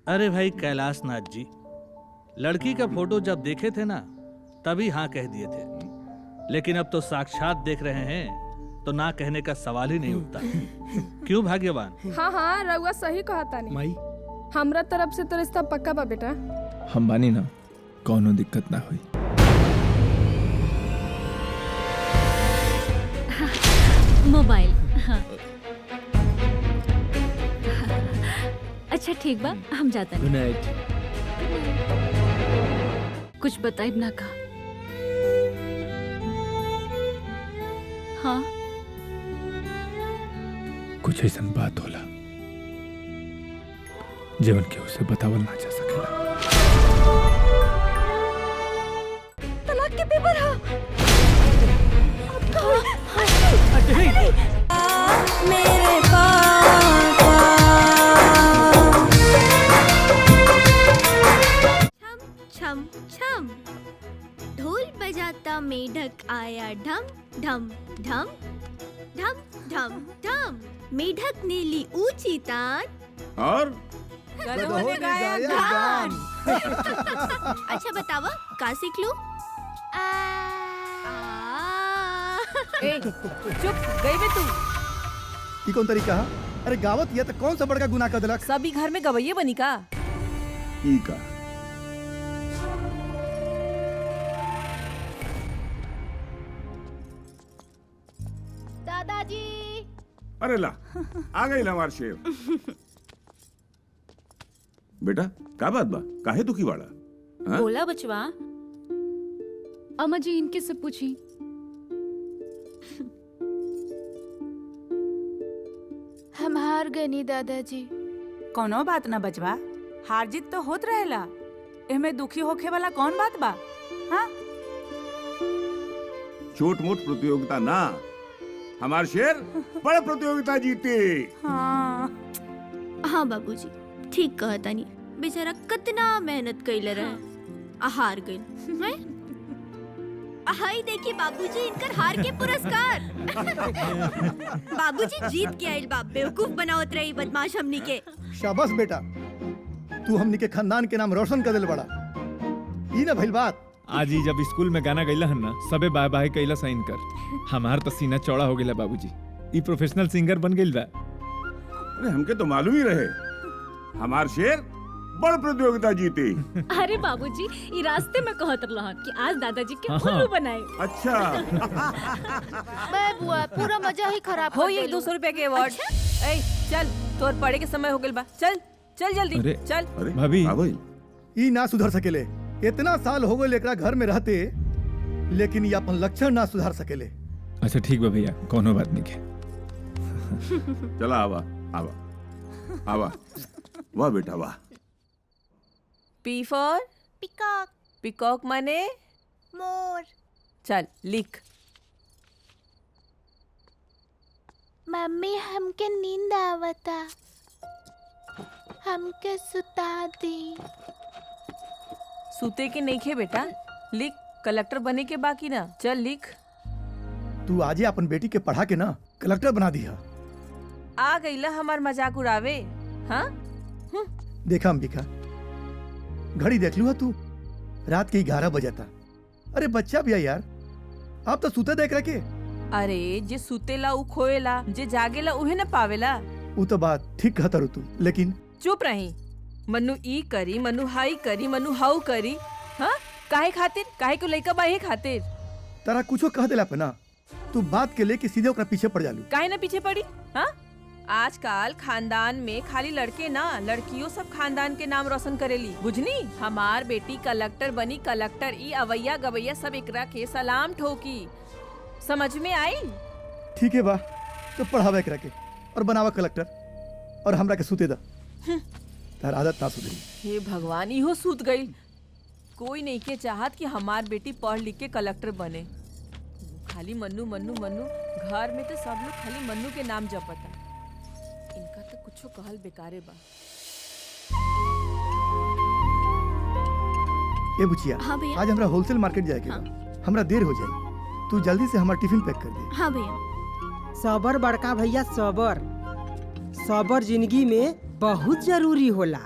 अरे भाई कैलाश नाथ जी, लड़की का फोटो जब देखे थे ना तभी हाँ कह दिए थे, लेकिन अब तो साक्षात देख रहे हैं तो ना कहने का सवाल ही नहीं उठता। क्यों भाग्यवान? हाँ हाँ रउआ सही कहा तानी माई, हमरा तरफ से तो रिश्ता पक्का बा बेटा। हम बानी ना, कौनो दिक्कत ना हुई। मोबाइल। हाँ। अच्छा ठीक बा, हम जाते हैं। Good night. कुछ बताइब ना का? हाँ कुछ ऐसा बात होला जीवन के उसे बतावल ना जा सकेला। तलाक के पेपर। मेरे पापा छम छम ढोल बजाता मेढक आया ढम ढम ढम ढम ढम ढम। मेढक ने ली ऊंची तान और गान। अच्छा बतावा का सीख लूं? चुप गई बे तू। ई कौन तरीका है? अरे गावत ये तो कौन सा बड़का गुनाह कर दिलक? सभी घर में गवैये बनी का? ई का दादाजी। अरे ला आ गई हमार शेर। बेटा का बात बा, काहे दुखी वाला? बोला बचवा। अम्मा जी इनके से पूछी। हम हार गए नी दादाजी। कोनो बात ना बचवा, हार जीत तो होत रहेला, एमे दुखी होखे वाला कौन बात बा? हाँ? छोट मोट प्रतियोगिता ना, हमार शेर बड़ प्रतियोगिता जीते। हाँ बाबूजी ठीक कहता नहीं, बेचारा कितना मेहनत कइले रहे, हार गइल। हाय देखिए बाबूजी इनकर हार के पुरस्कार। बाबूजी जीत के आइल बा, बेवकूफ बनावत रही बदमाश हमनी के। शाबाश बेटा, तू हमनी के खानदान के नाम रोशन कर दिल बड़ा। ई ना भइल बात। आज ही जब स्कूल में गाना गईला हन ना, सबे बाय बाय कइला साइन कर। हमार तो सीना चौड़ा हो गेला बाबूजी, ई प्रोफेशनल सिंगर बन गइल बा। अरे हमके तो मालूम ही रहे, हमार शेर बड़ प्रतियोगिता जीते। अरे बाबूजी ई रास्ते में कहत रहन कि आज दादाजी के उल्लू बनाए। अच्छा। बे बुआ पूरा मजा ही खराब हो ये 200 रुपए के अवार्ड। ए चल, तोर पढ़े के समय हो गेल बा, चल चल जल्दी चल। अरे भाभी ई ना सुधर सकेले, इतना साल हो गए एकरा घर में रहते, लेकिन ये अपन लक्षण ना सुधार सकेले। अच्छा ठीक बा भैया, कोनो बात नहीं के। चला आवा आवा आवा। वाह बेटा वाह। पी फॉर पिकॉक। पिकॉक माने मोर। चल लिख। मम्मी हमके नींद आवता, हमके सुता दी। सूते के नहीं खे बेटा, लिख। कलेक्टर बने के बाकी ना, चल लिख। तू आजे अपन बेटी के पढ़ा के ना कलेक्टर बना दिया। आ गईला हमार मजाक उड़ावे। हाँ देखा अंबिका, घड़ी देख लू तू, रात के 11 बजे था। अरे बच्चा भी है यार, आप तो सूते देख रखे। अरे जे सूतेला उ खोएला, जे जागेला उहे न पावेला। वो तो बात ठीक कहता रू तू, लेकिन चुप रही। मनु ई करी, मनु हाई करी, मनु हाउ करी। हाँ काहे खातिर? काहे को लइका बा हे खातिर? तारा कुछो कह देला पे ना, तू बात के लेके सीधे ओकरा पीछे पड़ जालू। काहे ना पीछे पड़ी? हाँ आजकल खानदान में खाली लड़के ना, लड़कियों सब खानदान के नाम रोशन करेली, बुझनी? हमार बेटी कलेक्टर बनी, कलेक्टर। ई अवैया गवैया सब एकरा के सलाम ठोकी। समझ में आई? ठीक है बा, तो पढ़ावा एकरा के और बनावा कलेक्टर, और हमरा के सूते दा। तार आदत ना सुधरी। हे भगवान, इहो सूत गई। कोई नहीं के चाहत कि हमार बेटी पढ़ लिख के कलेक्टर बने। खाली मन्नू मन्नू मन्नू, घर में तो सब लोग खाली मन्नू के नाम जपता। इनका तो कुछो कहल बेकारे बा। ए बुचिया, हाँ भैया। आज हमरा होलसेल मार्केट जाए के बा। हमरा देर हो जाई, तू जल्दी से हमार टिफिन पैक कर दे। हाँ भैया। सबर बड़का भैया, सबर। सबर जिंदगी में बहुत जरूरी होला।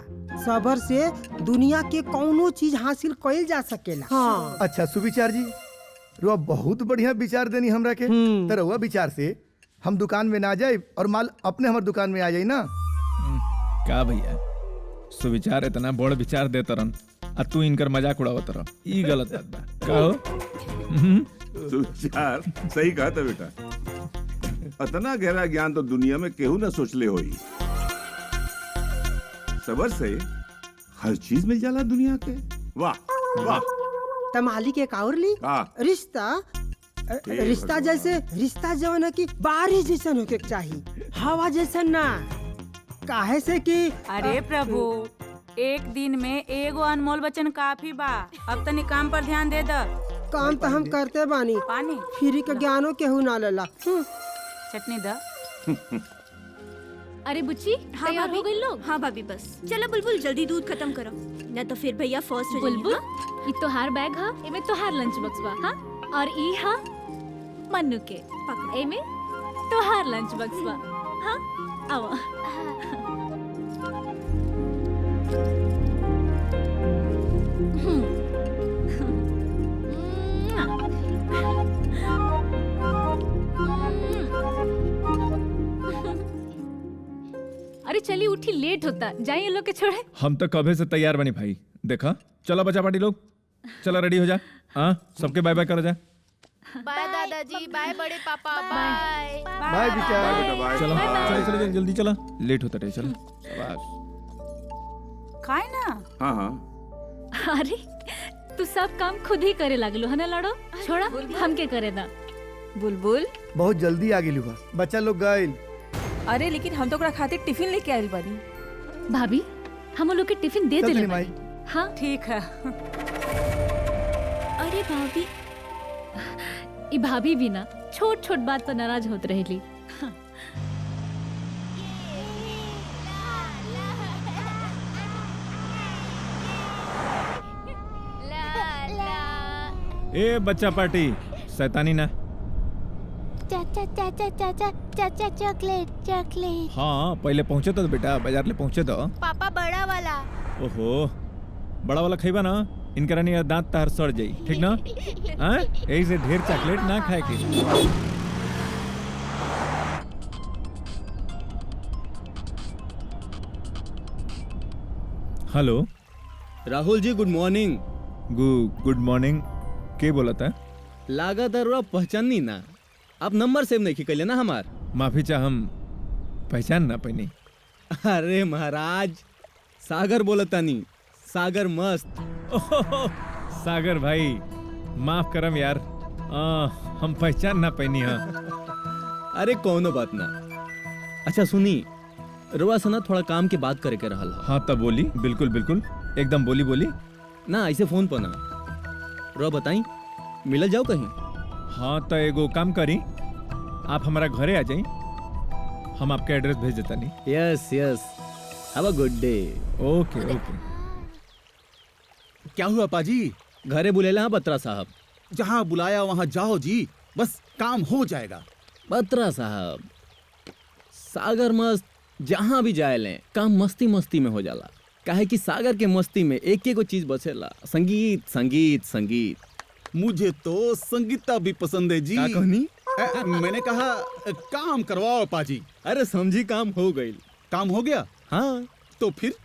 सबर से दुनिया के कौनो चीज हासिल कइल जा सकेला। हाँ अच्छा सुविचार जी, रुआ बहुत बढ़िया विचार देनी हमरा के। तो रुआ विचार से हम दुकान में ना जाए और माल अपने हमार दुकान में आ जाए ना। का भैया सुविचार इतना बड़ विचार दे तरन आ तू इनकर मजाक उड़ावत रह, ई गलत बात बा। कहो सुविचार सही कहा था बेटा। इतना गहरा ज्ञान तो दुनिया में केहू ना सोचले होई। सबर से हर चीज मिल जाला दुनिया के। वाह वाह। तमाली के काउर ली रिश्ता रिश्ता जैसे रिश्ता जवन है कि बारिश जैसन होके चाहिए, हवा जैसन ना। काहे से कि अरे प्रभु, एक दिन में एगो अनमोल वचन काफी बा। अब तनी काम पर ध्यान दे द। काम तो हम करते बानी, पानी फ्री के ज्ञानो केहू ना लेला। चटनी द। अरे बुच्ची, हाँ तैयार भाभी। हो गई लोग? हाँ भाभी बस। चलो बुलबुल जल्दी दूध खत्म करो, न तो फिर भैया फर्स्ट हो जाएंगे। बुलबुल, हाँ? ई तोहार बैग हा, एमे तोहार लंच बॉक्स बा, हाँ? और ई हा मन्नू के, एमे तोहार लंच बॉक्स बा, हाँ? आओ। अरे चलिए उठी, लेट होता, जाइए लोग के छोड़े। हम तो कभी से तैयार बनी भाई। देखा चलो बच्चा पार्टी लोग, चलो रेडी हो जा। हाँ सबके बाय बाय करो जा। बाय दादाजी, बाय बड़े पापा, बाय बाय बेटा। चलो चलो चलो जल्दी चलो, लेट होता रहे। चलो शाबाश। खाए ना। हाँ हाँ। अरे तू सब काम खुद ही करे लागलो है ना लाडो, छोड़ा हमके करे ना। बुलबुल बहुत जल्दी आ गेली हुआ, बच्चा लोग गए। अरे लेकिन हम तो ओकरा खातिर टिफिन लेके आइल बानी। भाभी हम लोग के टिफिन दे चल दे माई। हाँ ठीक है। अरे भाभी, ई भाभी भी ना छोट छोट बात पर नाराज होत रहेली। ए बच्चा पार्टी शैतानी ना। चाचा चाचा चाचा चाचा चॉकलेट चॉकलेट। हाँ पहले पहुँचे तो बेटा, बाजार ले पहुँचे तो। पापा बड़ा वाला। ओहो बड़ा वाला खइबा ना, इनकरा नहीं दांत तार सड़ जाई, ठीक ना? हाँ यही से ढेर चॉकलेट ना खाए के। Hello Rahul ji, good morning. Good morning. के बोला था? लागा दरुआ पहचानी ना, आप नंबर सेव नहीं कैले ना हमार। माफी चाह, हम पहचान ना पैनी। अरे महाराज, सागर बोलतानी, सागर मस्त। सागर भाई माफ करम यार, हम पहचान ना पैनी। हाँ अरे कोनो बात ना। अच्छा सुनी, रुआ सना थोड़ा काम के बात करे के रहल। हाँ तब बोली, बिल्कुल बिल्कुल एकदम बोली बोली ना, ऐसे फोन पर ना। रुआ बताई मिल जाओ कहीं। हाँ तो एगो काम करी, आप हमारा घरे आ जाई, हम आपका एड्रेस भेज देता नहीं। Yes yes, have a good day. Okay okay. क्या हुआ पाजी? घरे बुलेला हाँ बत्रा साहब। जहाँ बुलाया वहाँ जाओ जी, बस काम हो जाएगा। बत्रा साहब, सागर मस्त जहाँ भी जाए लें, काम मस्ती मस्ती में हो जाला। काहे कि सागर के मस्ती में एक एक चीज बचेला, संगीत संगीत संगीत। मुझे तो संगीता भी पसंद है जी। क्या कहनी? मैंने कहा काम करवाओ पाजी। अरे समझी, काम हो गई। काम हो गया? हाँ तो फिर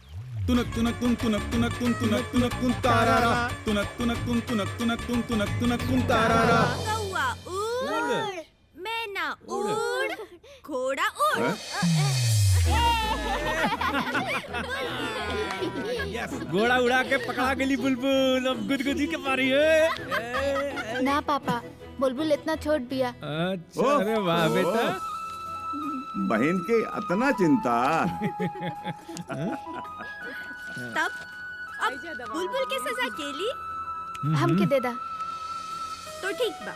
तुनक तुनक तुन तुनक तुनक तुन तुनक तुनक तुन तारारा, तुनक तुनक तुन तुनक तुनक तुन तुनक तुनक तुन तारारा। कौआ उड़, मैना उड़, घोड़ा उड़। घोड़ा उड़ा के पकड़ा गेली बुलबुल, अब गुदगुदी के मारी है। ना पापा, बुलबुल इतना छोट बिया। अच्छा, अरे वाह बेटा। बहन के इतना चिंता। तब अब बुलबुल के सजा केली हमके दे दा। तो ठीक बा।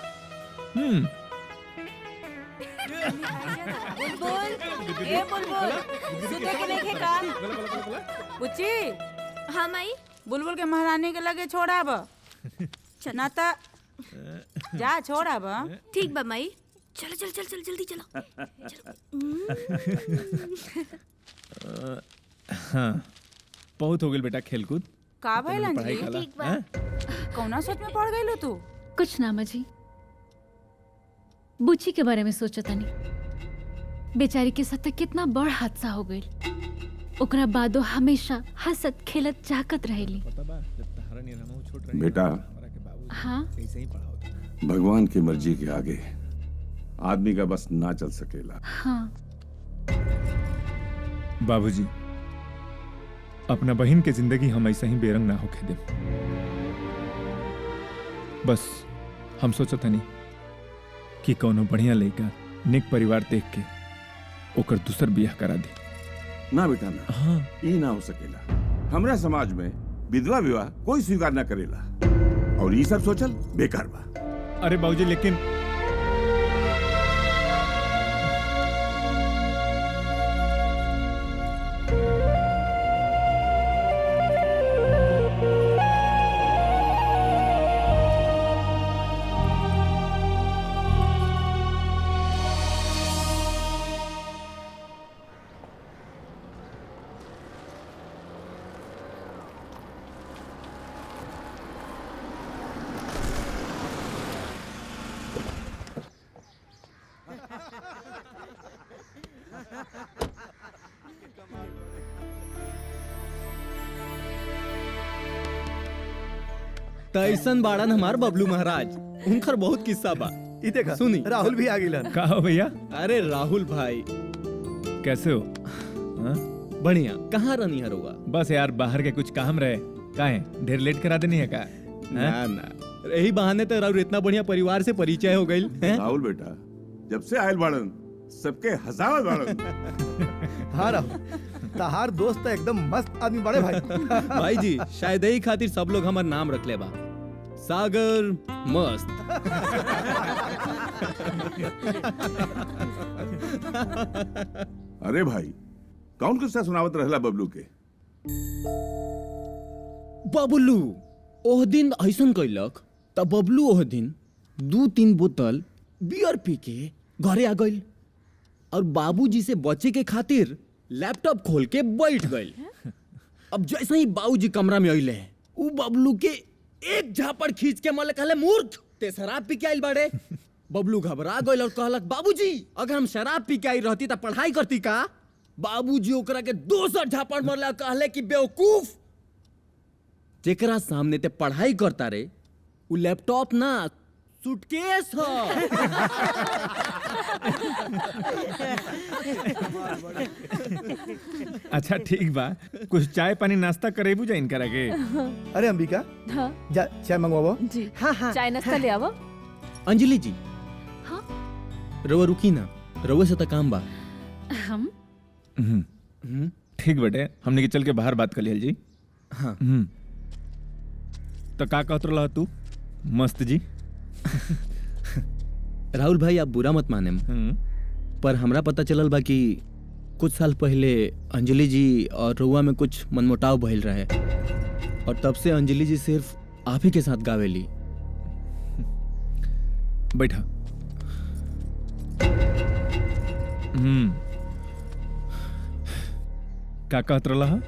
बुलबुल, ए बुलबुल, सुते के नहीं का? बुच्ची, हाँ माई। बुलबुल के महारानी के लगे छोड़ा बा ना ता जा छोड़ा बा। ठीक बा माई, चलो चल चल चल जल्दी चलो। हाँ बहुत हो गेल बेटा खेलकूद। का भइल पढ़ाई अंजलि? काला, ठीक बा। हैं? कौना सोच में पड़ गइलो तू? कुछ ना मजी, बुची के बारे में सोचो तनी। बेचारी के साथ कितना बड़ हादसा हो गई, ओकरा बादो हमेशा हंसत खेलत जागत रहेली। बेटा, हाँ भगवान की मर्जी के आगे आदमी का बस ना चल सकेला। हाँ बाबूजी, अपना बहन के जिंदगी हम ऐसा ही बेरंग ना होके दे। बस हम सोचत हनी कि कोनो बढ़िया लड़का नेक परिवार देख के ओकर दूसर बियाह करा दे। ना बेटा ना, हाँ ये ना हो सकेला। हमरा समाज में विधवा विवाह कोई स्वीकार ना करेला, और ये सब सोचल बेकार बा। अरे बाबूजी, लेकिन तैसन बाड़न हमार बबलू महाराज, उनकर बहुत किस्सा बा। ई देखा सुनी, राहुल भी आ गिलन। का हो भैया? अरे राहुल भाई, कैसे हो? हाँ? बढ़िया। कहाँ रहनी हरुआ? बस यार बाहर के कुछ काम रहे। काहे ढेर लेट करा देनी है का? ना ना, यही बहाने तो राहुल इतना बढ़िया परिवार से परिचय हो गई। राहुल बेटा, जब से आयल बाड़न सबके हंसावत बाड़न। हाँ राहुल, तहार दोस्त एकदम मस्त आदमी बड़े भाई। भाई जी, शायद यही खातिर सब लोग हमार नाम रख ले बा, सागर मस्त। अरे भाई, कौन किस्सा सुनावत रहला बबलू के? बबलू ओह दिन ऐसन कैलक त बबलू ओह दिन 2-3 बोतल बियर पी के घरे आ गइल और बाबूजी से बचे के खातिर लैपटॉप खोल के बैठ गइल। अब जैसे ही बाबूजी कमरा में अइले, उ बबलू के एक झापड़ खींच के मले कहले, मूर्ख ते शराब पी के आइल बाड़े। बबलू घबरा गइल और कहलक, बाबूजी अगर हम शराब पी के आई रहती त पढ़ाई करती का? बाबूजी ओकरा के दोसर झापड़ मारला, कहले कि बेवकूफ, जेकरा सामने ते पढ़ाई करता रे उ लैपटॉप ना सूटकेस हो। अच्छा ठीक बा, कुछ चाय पानी नाश्ता करेबू जा इनकरा के? अरे अंबिका, हाँ जा चाय मंगवाओ। जी हाँ हाँ चाय नाश्ता ले आवो। अंजलि जी, हाँ रवा रुकी ना, रवा से तो काम बा। हम ठीक बटे, हमने के चल के बाहर बात कर लिया जी। हाँ तो का कहत रहा तू मस्त जी? राहुल भाई, आप बुरा मत माने, पर हमरा पता चलल बा कि कुछ साल पहले अंजलि जी और रउआ में कुछ मनमुटाव भइल रहे, और तब से अंजलि जी सिर्फ आप ही के साथ गावेली। बैठा। का कहत रहा?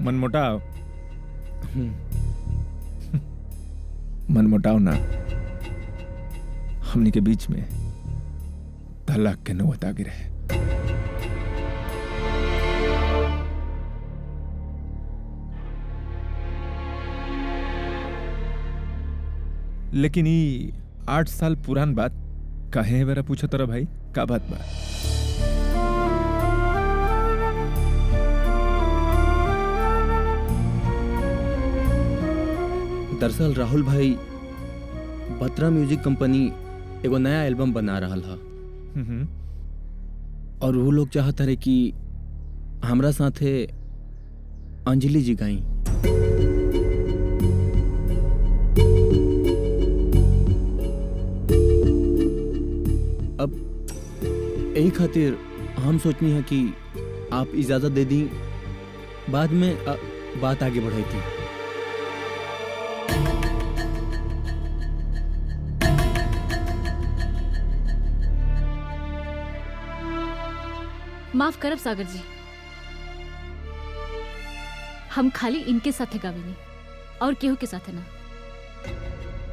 मनमुटाव? मनमुटाव ना, हमनी के बीच में तलाक के नौबत आ गई रहे। लेकिन ये 8 साल पुरान बात काहे है बेरा पूछो तरा भाई, का बात बा? दरअसल राहुल भाई, बत्रा म्यूजिक कंपनी एगो नया एल्बम बना रहा था, और वो लोग चाहता रहे कि हमरा साथे अंजलि जी गाई। अब यही खातिर हम सोचनी है कि आप इजाजत दे दी, बाद में बात आगे बढ़ाई थी। माफ करब सागर जी, हम खाली इनके साथे गावेनी और केहू के साथे ना।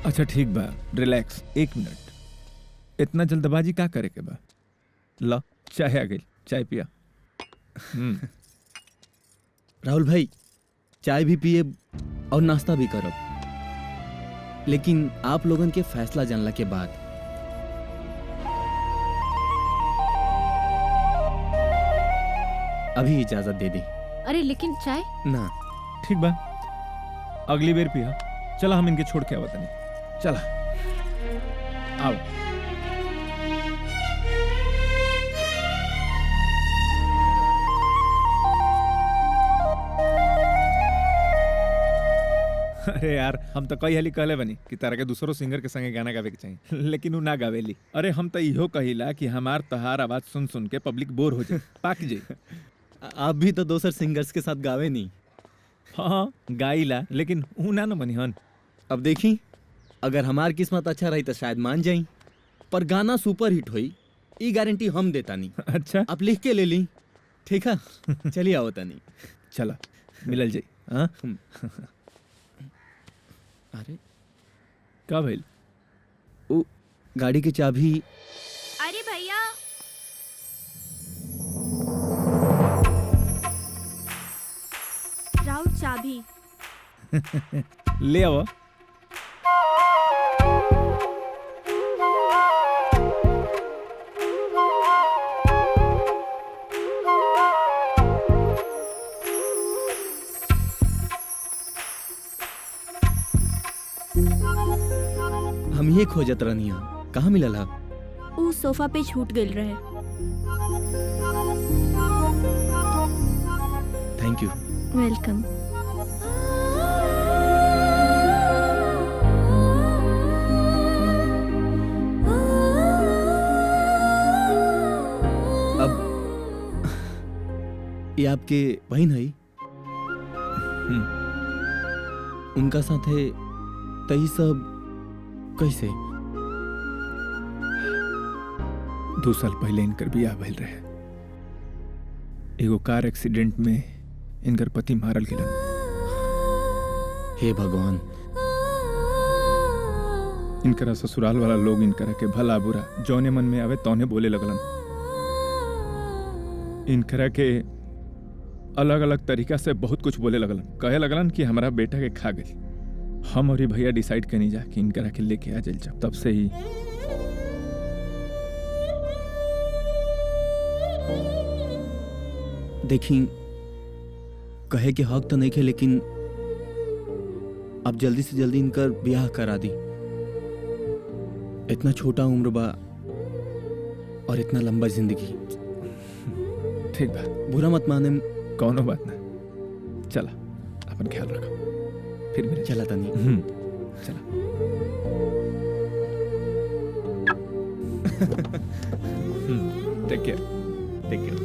अच्छा ठीक बा, रिलैक्स। 1 मिनट, इतना जल्दबाजी का करे के बा? ला चाय आ गई, चाय पिया। राहुल भाई, चाय भी पिए और नाश्ता भी करब, लेकिन आप लोगन के फैसला जानला के बाद अभी इजाजत दे दी। अरे लेकिन चाय ना। ठीक बा, अगली बेर पिया। चला हम इनके छोड़ के आवत नहीं। चला आओ। अरे यार, हम तो कई हाली कहले बनी कि तारा के दूसरों सिंगर के संगे गाना गावे के चाहिए, लेकिन वो ना गावेली। अरे हम तो इहो कहिला कि हमार तहार आवाज सुन सुन के पब्लिक बोर हो जाए, पाक जाए। आप भी तो दोसर सिंगर्स के साथ गावे नहीं। हाँ गाइला, लेकिन ऊ ना न बनिहन। अब देखी, अगर हमार किस्मत अच्छा रही तो शायद मान जाई, पर गाना सुपर हिट हुई ई गारंटी हम देता नहीं। अच्छा, आप लिख के ले ली। ठीक है, चलिए आओ तनी। चला मिलल जाई। हाँ अरे का भइल? ओ गाड़ी की चाबी। अरे भैया, राहुल चाबी। ले आओ। हम ये खोजत रहनी कहाँ मिलल हा? ऊ सोफा पे छूट गइल रहे। Thank you. वेलकम। अब ये आपके बहन है? उनका साथे तई सब कैसे? 2 साल पहले इनकर बियाह भइल रहे। एगो कार एक्सीडेंट में इनकर पति मारल गेलन। हे भगवान। इनकरा ससुराल वाला लोग इनकरा के भला बुरा जौने मन में आवे तौने बोले लगलन। इनकरा के अलग अलग तरीका से बहुत कुछ बोले लगलन। कहे लगलन कि हमारा बेटा के खा गई। हम और ये भैया डिसाइड करनी जा कि इनकरा के लेके आ जाइल जाओ। तब से ही देखी, कहे के हक तो नहीं खे, लेकिन अब जल्दी से जल्दी इनकर ब्याह करा दी। इतना छोटा उम्र बा और इतना लंबा जिंदगी। ठीक बा, बुरा मत माने। कौनो बात ना। चला अपन ख्याल रखो, फिर मिले। चला तनी। चला। Take care. Take care.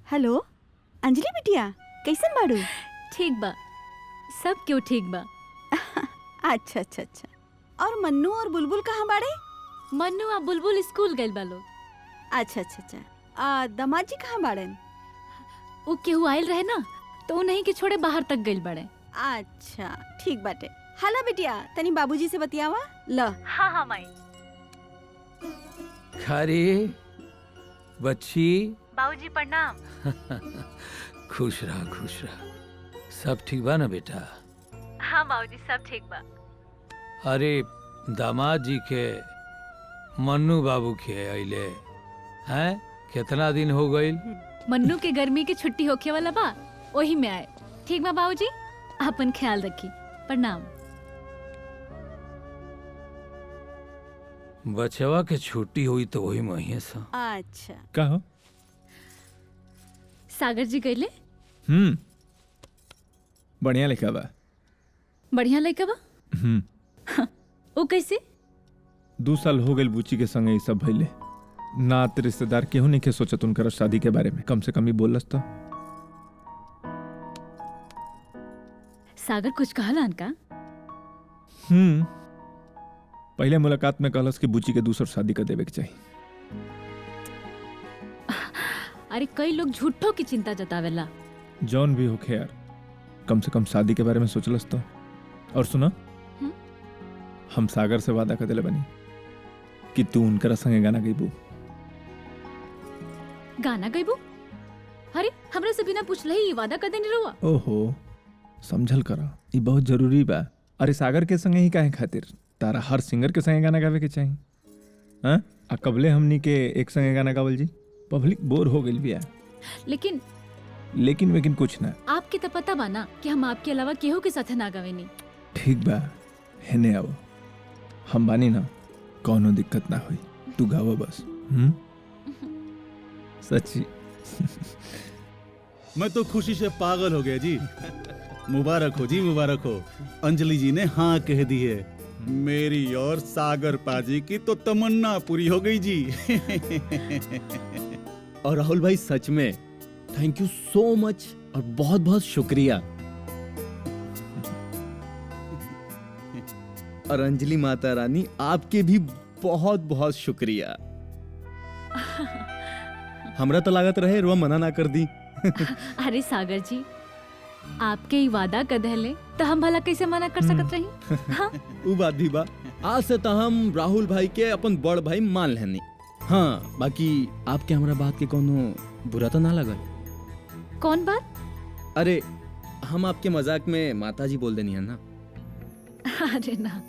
Hello Anjali बिटिया, कैसन बाड़ू? ठीक बा, सब क्यों ठीक बा। अच्छा अच्छा अच्छा। और मन्नू और बुलबुल कहाँ बाड़े? मन्नू और बुलबुल स्कूल गइल बा लोग। अच्छा अच्छा अच्छा। दामाद जी कहाँ बाड़न? वो केहू आयल रहे ना, तो उन्हीं के छोड़े बाहर तक गइल बड़े। अच्छा ठीक बाटे। हाला बिटिया, तनी बाबूजी से बतियावा। ल। हाँ हाँ माई। खारी बच्ची। बाबूजी प्रणाम। खुश रहा खुश रहा। सब ठीक बा ना बेटा? हाँ बाबूजी सब ठीक बा। अरे दामाद जी के मन्नू बाबू के अइले हैं, कितना दिन हो गइल? मन्नू के गर्मी की छुट्टी होखे वाला बा, वही में आए। ठीक बा बाबूजी, अपन ख्याल रखी। प्रणाम। बचवा के छुट्टी हुई तो वही महीने से। अच्छा। का हो? सागर जी गइले? बढ़िया लिखा बा। बढ़िया लड़का बा? वो कैसे? 2 साल हो गए बुची के संगे ये सब भइले। नात रिश्तेदार केहू नहीं के सोचत उनकर शादी के बारे में। कम से कम ही बोलस तो। सागर कुछ कहला का? पहले मुलाकात में कहलस कि बुची के दूसर शादी कर देवे के चाहिए। अरे कई लोग झूठों की चिंता जतावेला। जौन भी होखे यार, कम से कम शादी के बारे में सोचलस तो। और सुना, हम सागर से वादा कर दिले बनी कि तू उनकर संगे गाना गईबू। गाना गईबू? अरे हमरा से बिना पूछले ही वादा कर देनी रहुआ। ओहो, समझल करा, ये बहुत जरूरी बा। अरे सागर के संगे ही काहे खातिर, तारा हर सिंगर के संगे गाना गावे के चाहिए। हाँ, आ कबले हमनी के एक संगे गाना गावल जी, पब्लिक बोर हो गइल बिया। लेकिन कुछ ना। आपके तो पता बा ना कि हम आपके अलावा केहू के साथ ना गावेनी। ठीक बा, हेने आओ, हम बानी ना, कौनो दिक्कत ना हुई, तू गावा बस। सच्ची। मैं तो खुशी से पागल हो गया जी। मुबारक हो जी, मुबारक हो। अंजलि जी ने हाँ कह दी है। मेरी और सागर पाजी की तो तमन्ना पूरी हो गई जी। और राहुल भाई सच में थैंक यू सो मच और बहुत बहुत शुक्रिया। और अंजलि माता रानी आपके भी बहुत बहुत शुक्रिया। हमरा तो लागत रहे रुआ मना ना कर दी। अरे सागर जी, आपके ही वादा कर दहले तो हम भला कैसे मना कर सकत रही। हाँ? उ बात भी बा। आज से तो हम राहुल भाई के अपन बड़ भाई मान लेनी। हाँ, बाकी आपके हमरा बात के कोनो बुरा तो ना लगल? कौन बात? अरे हम आपके मजाक में माताजी बोल देनी है ना। अरे ना।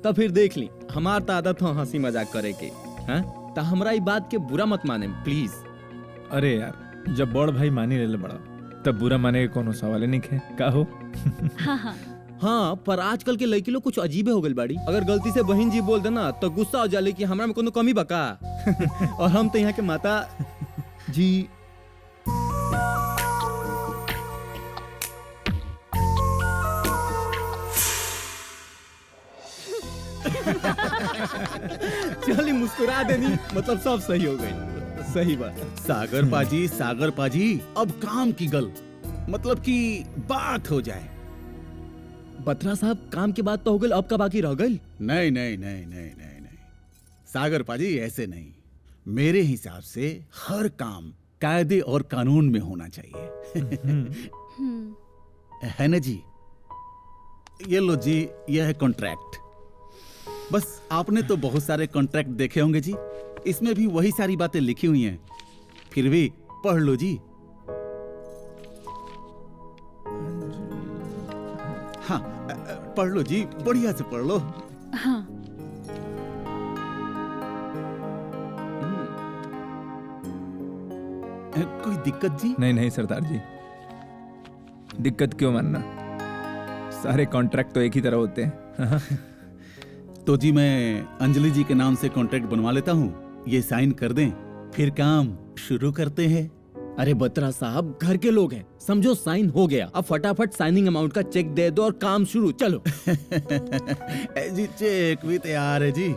तो फिर देख ली, हमार तो आदत हो हंसी मजाक करे के। हाँ, तो हमरा ई बात के बुरा मत माने प्लीज। अरे यार, जब बड़ भाई मानी ले बड़ा तब बुरा माने के कोनो सवाल नहीं है का हो। हाँ, पर आजकल के लड़की लोग कुछ अजीबे हो गई बाड़ी। अगर गलती से बहन जी बोल देना तो गुस्सा हो जाले कि हमरा में कोनो कमी बका। और हम तो यहाँ के माता जी। चली मुस्कुरा देनी, मतलब सब सही हो गई। सही बात। सागर पाजी, अब काम की गल, मतलब कि बात हो जाए। बत्रा साहब, काम की बात तो हो गई, अब का बाकी रह गई? नहीं। सागर पाजी ऐसे नहीं। मेरे हिसाब से हर काम कायदे और कानून में होना चाहिए। है ना जी? ये लो जी, यह है कॉन्ट्रैक्ट। बस आपने तो बहुत सारे कॉन्ट्रैक्ट देखे होंगे जी, इसमें भी वही सारी बातें लिखी हुई हैं। फिर भी पढ़ लो जी। हाँ, पढ़ लो जी, बढ़िया से पढ़ लो। हाँ। कोई दिक्कत जी? नहीं सरदार जी, दिक्कत क्यों मानना, सारे कॉन्ट्रैक्ट तो एक ही तरह होते हैं। तो जी मैं अंजलि जी के नाम से कॉन्ट्रैक्ट बनवा लेता हूँ, ये साइन कर दें, फिर काम शुरू करते हैं। अरे बत्रा साहब, घर के लोग हैं, समझो साइन हो गया, अब फटाफट साइनिंग अमाउंट का चेक दे दो और काम शुरू। चलो। जी चेक भी तैयार है जी।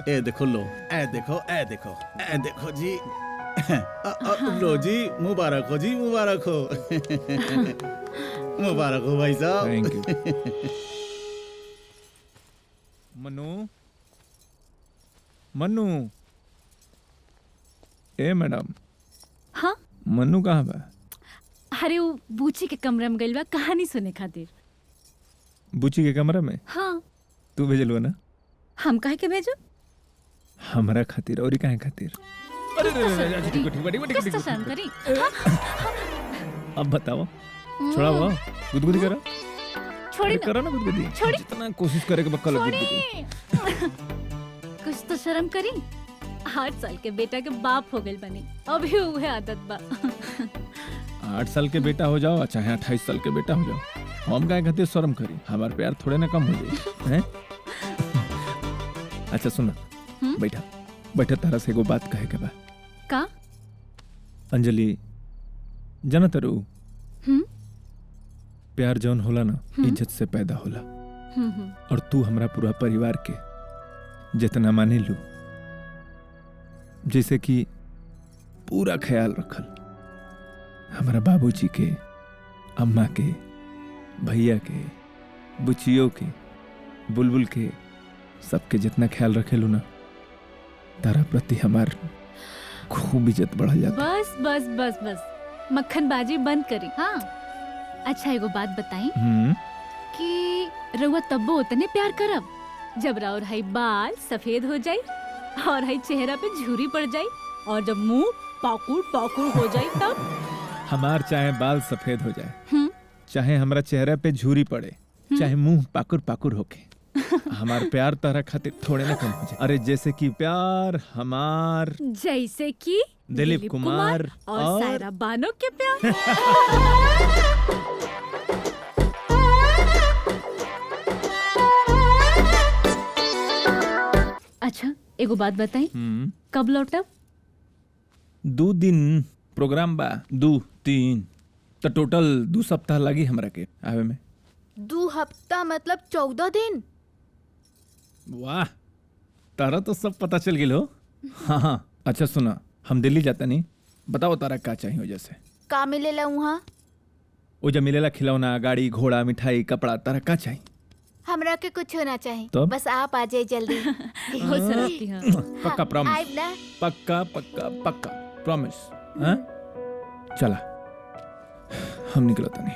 ए देखो लो, ए देखो जी। लो जी, मुबारक हो जी, मुबारक हो। मुबारक हो भाई साहब। Thank you. Manu, A madam. हाँ? मनु कहाँ बा? अरे वो बूची के कमरे में गइल बा कहानी सुने खातिर। बूची के कमरे में? हाँ। तू भेजलू ना? हम काहे के भेजो? हमरा खातिर और काहे खातिर? अरे कुछ तो शर्म करी। अब बताओ, छोड़ा वो गुदगुदी करा। छोड़ी ना। करा ना गुदगुदी। छोड़ी। जितना कोशिश करे के बक्का लग गुदगुदी। कुछ तो शर्म करी। 8 साल के बेटा के बाप हो गइल बनी, अभी उहे आदत बा। 8 साल के बेटा हो जाओ चाहे 28 साल के बेटा हो जाओ, हम काहे खातिर शर्म करी? हमार प्यार थोड़े ना कम हो जाए हैं? अच्छा सुना, बैठा तारा से एगो बात कहे के बा। का? अंजलि, जाना तारू, प्यार जौन होला ना, इज्जत से पैदा होला। और तू हमरा पूरा परिवार के जितना माने लू, जैसे कि पूरा ख्याल रखल, हमारा बाबूजी के, अम्मा के, भैया के, बुचियों के, बुलबुल के सबके जितना ख्याल रखेलू ना, तारा प्रति हमार खूब इज्जत बढ़ल जाता। बस बस बस बस मक्खनबाजी बंद करी। हाँ अच्छा एगो बात बताई कि रउआ तब्बो उतने प्यार करब जब राउर हई बाल सफेद हो जाई और हई चेहरा पे झुर्री पड़ जाई और जब मुंह पाकुड़ पाकुड़ हो जाई तब। हमार चाहे बाल सफेद हो जाए, चाहे हमारा चेहरा पे झुर्री पड़े, चाहे मुंह पाकुर पाकुर होके, हमार प्यार तारा खातिर थोड़े ना कम हो जाए। अरे जैसे कि प्यार हमार जैसे कि दिलीप कुमार और सायरा बानो के प्यार। अच्छा एगो बात बताई, कब लौटब? 2 दिन प्रोग्राम बा, 2-3 तो टोटल 2 सप्ताह लगी हमरा के आवे में। 2 हफ्ता मतलब 14 दिन। वाह, तारा तो सब पता चल गेल हो। हाँ अच्छा सुना, हम दिल्ली जाता नहीं, बताओ तारा का चाहिए जैसे का मिलेला वहाँ? वो जब मिलेला खिलौना, गाड़ी घोड़ा, मिठाई, कपड़ा, तारा का चाहिए? हमरा के कुछ होना चाहिए तो? बस आप आ जाए जल्दी। पक्का प्रॉमिस? आइब ना? पक्का पक्का पक्का प्रॉमिस। हाँ चला हम निकलता नहीं।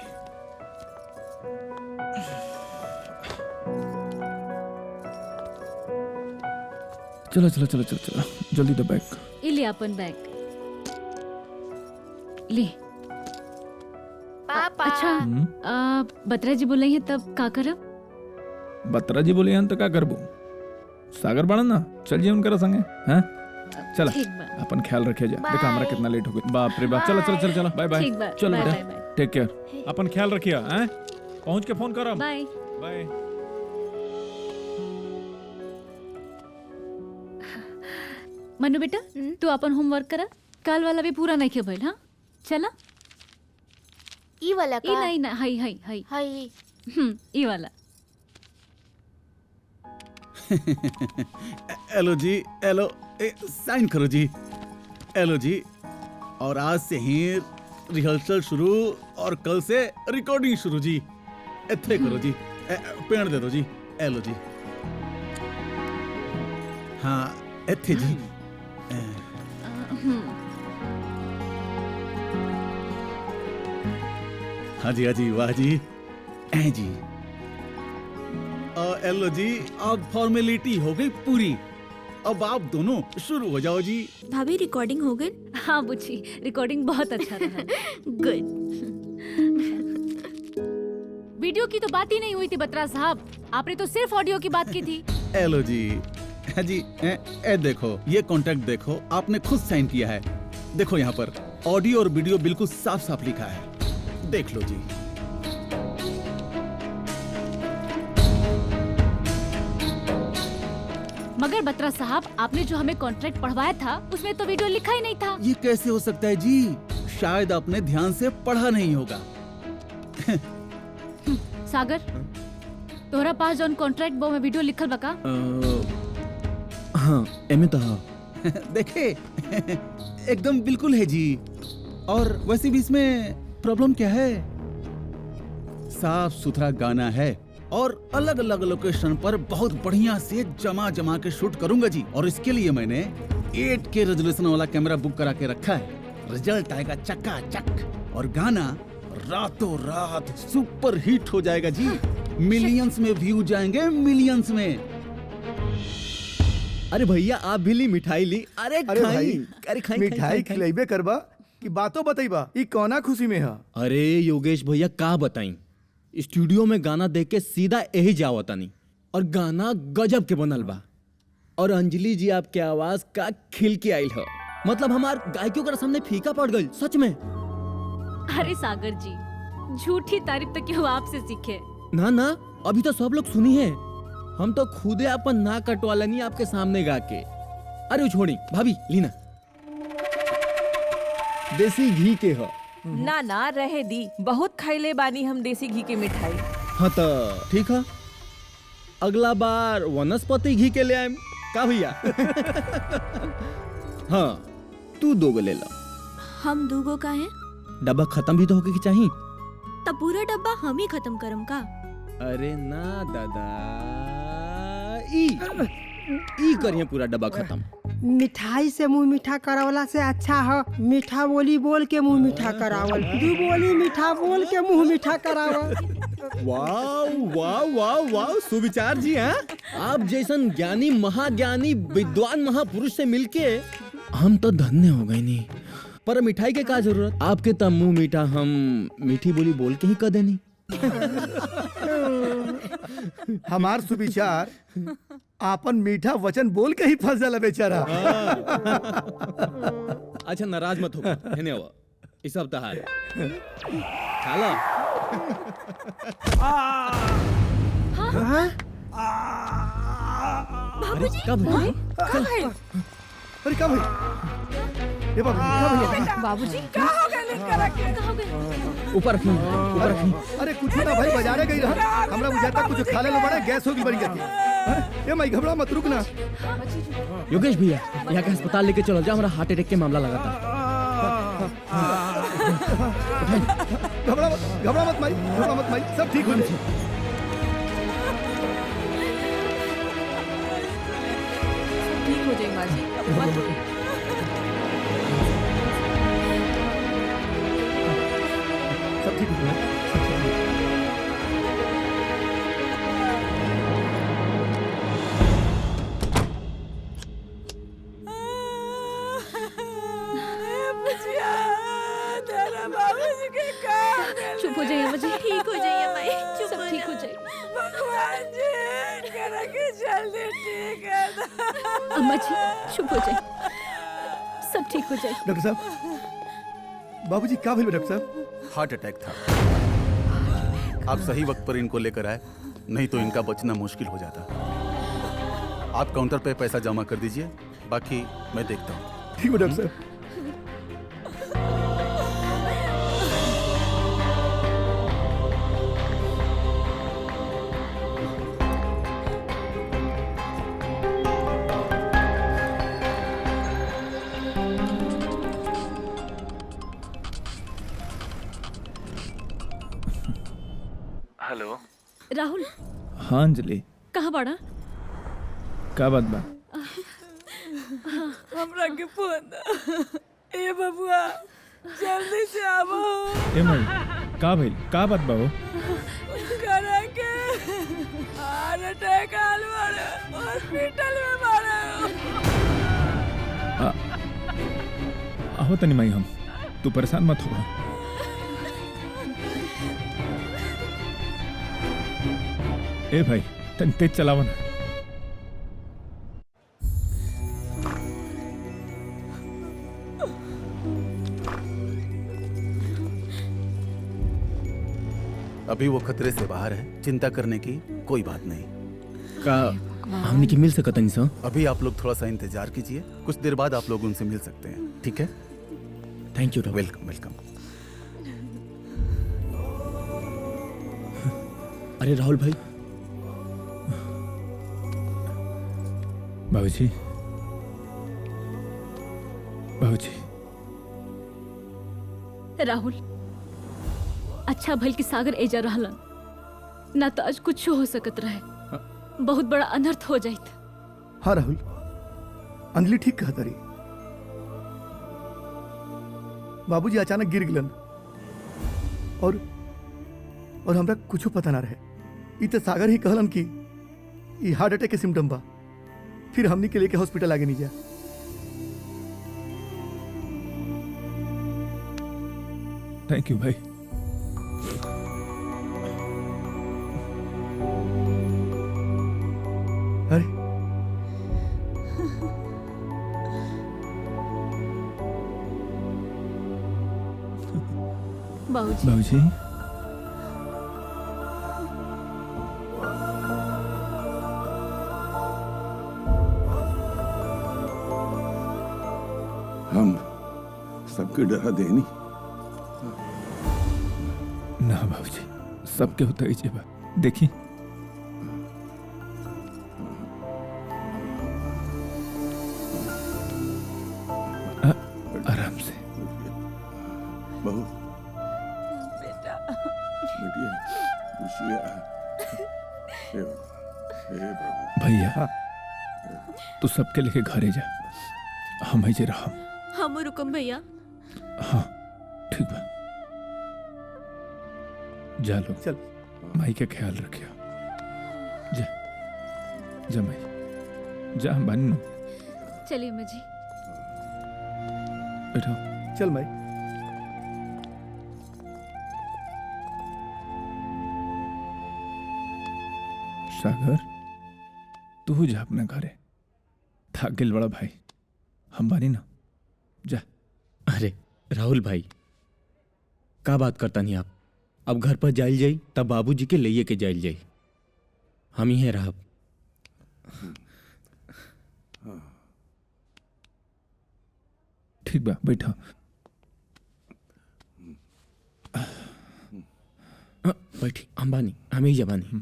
चलो चलो चलो चलो चलो जल्दी दो बैग। ले अपन बैग ले। पापा। अच्छा बत्रा जी बोले हैं तब का करब? बत्रा जी बोले हैं तो का करबो? सागर बड़ा ना, चल जी उनका संगे। हाँ चला अपन ख्याल रखे जा। देखा हमारा कितना लेट हो गया। बाप रे बाप। चलो चलो चलो चलो बाय बाय। चलो बेटा टेक केयर, अपन ख्याल रखिए। हैं पहुंच के फोन करो। By by. मनु बेटा तू अपन होमवर्क करा, कल वाला भी पूरा नहीं किया भइल। हाँ चला ई वाला का? ई नहीं ना, हाई हाई हाई हाई ई वाला। हेलो जी, हेलो साइन करो जी। हेलो जी, और आज से ही रिहर्सल शुरू और कल से रिकॉर्डिंग शुरू जी। इत्थे करो जी, पेड़ दे दो जी। हेलो जी, हाँ इत्थे जी। हाँ जी वाह जी। ऐ जी हेलो जी, अब फॉर्मेलिटी हो गई पूरी, अब आप दोनों शुरू हो जाओ जी। भाभी रिकॉर्डिंग हो गई? हाँ बुच्ची रिकॉर्डिंग बहुत अच्छा रहा। गुड। वीडियो की तो बात ही नहीं हुई थी बत्रा साहब, आपने तो सिर्फ ऑडियो की बात की थी। हेलो जी, हाँ जी देखो ये कॉन्ट्रैक्ट देखो, आपने खुद साइन किया है। देखो यहाँ पर ऑडियो और वीडियो बिल्कुल साफ साफ लिखा है, देख लो जी। मगर बत्रा साहब आपने जो हमें कॉन्ट्रैक्ट पढ़वाया था उसमें तो वीडियो लिखा ही नहीं था। ये कैसे हो सकता है जी? शायद आपने ध्यान से पढ़ा नहीं होगा। सागर तोहरा पास जौन कॉन्ट्रैक्ट बो में वीडियो लिखल बका? हाँ एमे तो हाँ। देखे एकदम बिल्कुल है जी। और वैसे भी इसमें प्रॉब्लम क्या है? साफ सुथरा गाना है और अलग अलग लोकेशन पर बहुत बढ़िया से जमा जमा के शूट करूंगा जी। और इसके लिए मैंने 8K रेजोल्यूशन वाला कैमरा बुक करा के रखा है। रिजल्ट आएगा चकाचक और गाना रातों रात सुपर हिट हो जाएगा जी। मिलियंस में व्यू जाएंगे, मिलियंस में। अरे भैया आप भी ली मिठाई ली। अरे भाई मिठाई खिलाइबे करबा कि बातों बतईबा? ई कौना खुशी में है? अरे योगेश भैया का बताई, स्टूडियो में गाना देख के सीधा यही जावता नहीं, और गाना गजब के बनल बा। और अंजलि जी आपके आवाज का खिल के आयल है, मतलब हमार गायकियों के सामने फीका पड़ गई सच में। अरे सागर जी झूठी तारीफ तो क्यों आपसे सीखे? ना ना अभी तो सब लोग सुनी है, हम तो खुदे अपन ना कटवा लेनी आपके सामने गा के। अरे छोड़ी भाभी लीना, देसी घी के हो। ना ना रहे दी, बहुत खैले बानी हम देसी घी के मिठाई। हाँ तो ठीक है, अगला बार वनस्पति घी के ले आए का भैया? हाँ तू 2 गो ले ला। हम 2 गो का है? डब्बा खत्म भी तो होके की चाहिए। तब पूरा डब्बा हम ही खत्म करम का? अरे ना दादा ई करिए पूरा डब्बा खत्म। मिठाई से मुंह मीठा करावला से अच्छा है मीठा बोली बोल के मुंह मीठा करावल। दू बोली मीठा बोल के मुंह मीठा करावल। वाह वाह वाह वाह सुविचार जी हैं। आप जैसन ज्ञानी महाज्ञानी विद्वान महापुरुष से मिलके हम तो धन्य हो गए नहीं। पर मिठाई के का जरूरत, आपके तब मुंह मीठा हम मीठी बोली बोल के ही कर देनी। हमार सुविचार आपन मीठा वचन बोल के ही फंस जाला बेचारा। अच्छा नाराज मत हो, धन्यवाद। इस सब तहार खाला। बाबूजी कब अरे क्या भाई? ये बाबूजी क्या हो गया लेकर के? ऊपर रखिए। अरे कुछ ना भाई, बाजारे गई रहा, हमरा बुझाता कुछ खा ले लो बड़ा, गैस होगी बड़ी जाती। ये मैं घबरा मत, रुक ना। योगेश भैया यहाँ के अस्पताल लेके चलो जा, हमारा हार्ट अटैक के मामला लगा था। घबरा मत माई, सब ठीक हो जाए। ठीक हो जाए माँ जी, सब ठीक हो जाए। चुप हो जाइए मुझे। ठीक हो जाइए माई, चुप सब हो ठीक जा। हो जाए। भगवान जी करा के जल्दी ठीक है ना। अम्मा जी चुप हो जाए, सब ठीक हो जाए। डॉक्टर साहब, बाबूजी क्या भइल डॉक्टर साहब? हार्ट अटैक था। आप सही वक्त पर इनको लेकर आए, नहीं तो इनका बचना मुश्किल हो जाता। आप काउंटर पे पैसा जमा कर दीजिए, बाकी मैं देखता हूँ। ठीक है डॉक्टर साहब। हेलो राहुल, हाँ अंजलि, कहाँ बड़ा? का बात बा? हमरा के फोन ए बबुआ जल्दी से आवो। ए माई, का भइल? का बात बा हो? करा के हार्ट अटैक आल वाला हॉस्पिटल में मारा। आहो तनी माई, हम तू परेशान मत हो। ए भाई तनी तेज चलावन। अभी वो खतरे से बाहर है, चिंता करने की कोई बात नहीं। का हमने की मिल सकता नहीं सर? अभी आप लोग थोड़ा सा इंतजार कीजिए, कुछ देर बाद आप लोग उनसे मिल सकते हैं, ठीक है? Thank you. Welcome welcome. अरे राहुल भाई। बाबूजी, बाबूजी। राहुल, अच्छा भल की सागर एजा रहलन, ना तो आज कुछ हो सकत रहे, बहुत बड़ा अनर्थ हो जाइत। हाँ राहुल, अंजलि ठीक कहा तारी। बाबूजी अचानक गिर गिलन और हमरा कुछ पता ना रहे। ई तो सागर ही कहलन कि ई हार्ट अटैक के सिम्टम बा, फिर हमनी के लेके हॉस्पिटल आगे नहीं जा। थैंक यू भाई। अरे बाबूजी, बाबूजी, हम सबके डरा देनी। ना बाबूजी, सबके होता ही जेबा। देखी आराम से। बहू बेटिया खुशियाँ। हे प्रभु। भैया तू सबके लेके घरे जा, हम ही जे रहम। हम रुकम भैया। हाँ ठीक बा, जा लो, चल माई के ख्याल रखियो। जा जा माई, जा, हम बानी ना। चलिए अम्मा जी। बैठो। चल माई। सागर, तू जा अपना घरे, थक गेल बड़ा भाई, हम बानी ना, जा। अरे राहुल भाई, का बात करता नहीं आप? अब घर पर जाइल जाई तब बाबूजी के लिए के जाइल जाई, हम ही हैं रहब। ठीक बा, बैठो। बैठी, हम बानी, हम ही जबानी।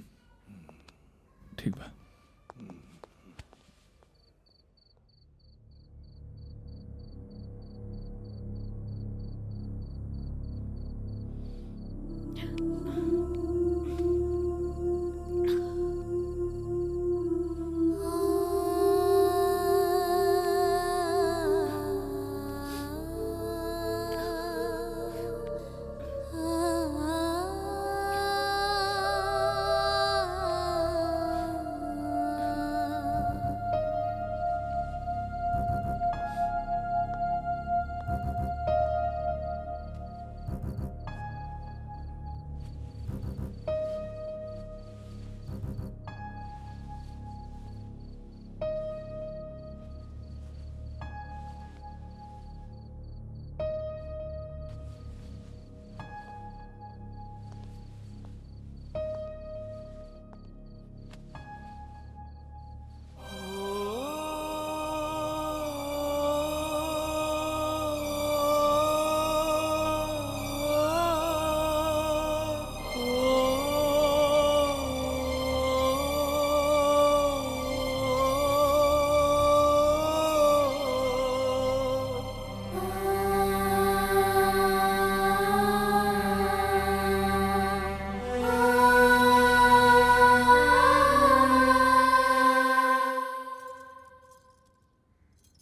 ठीक बा।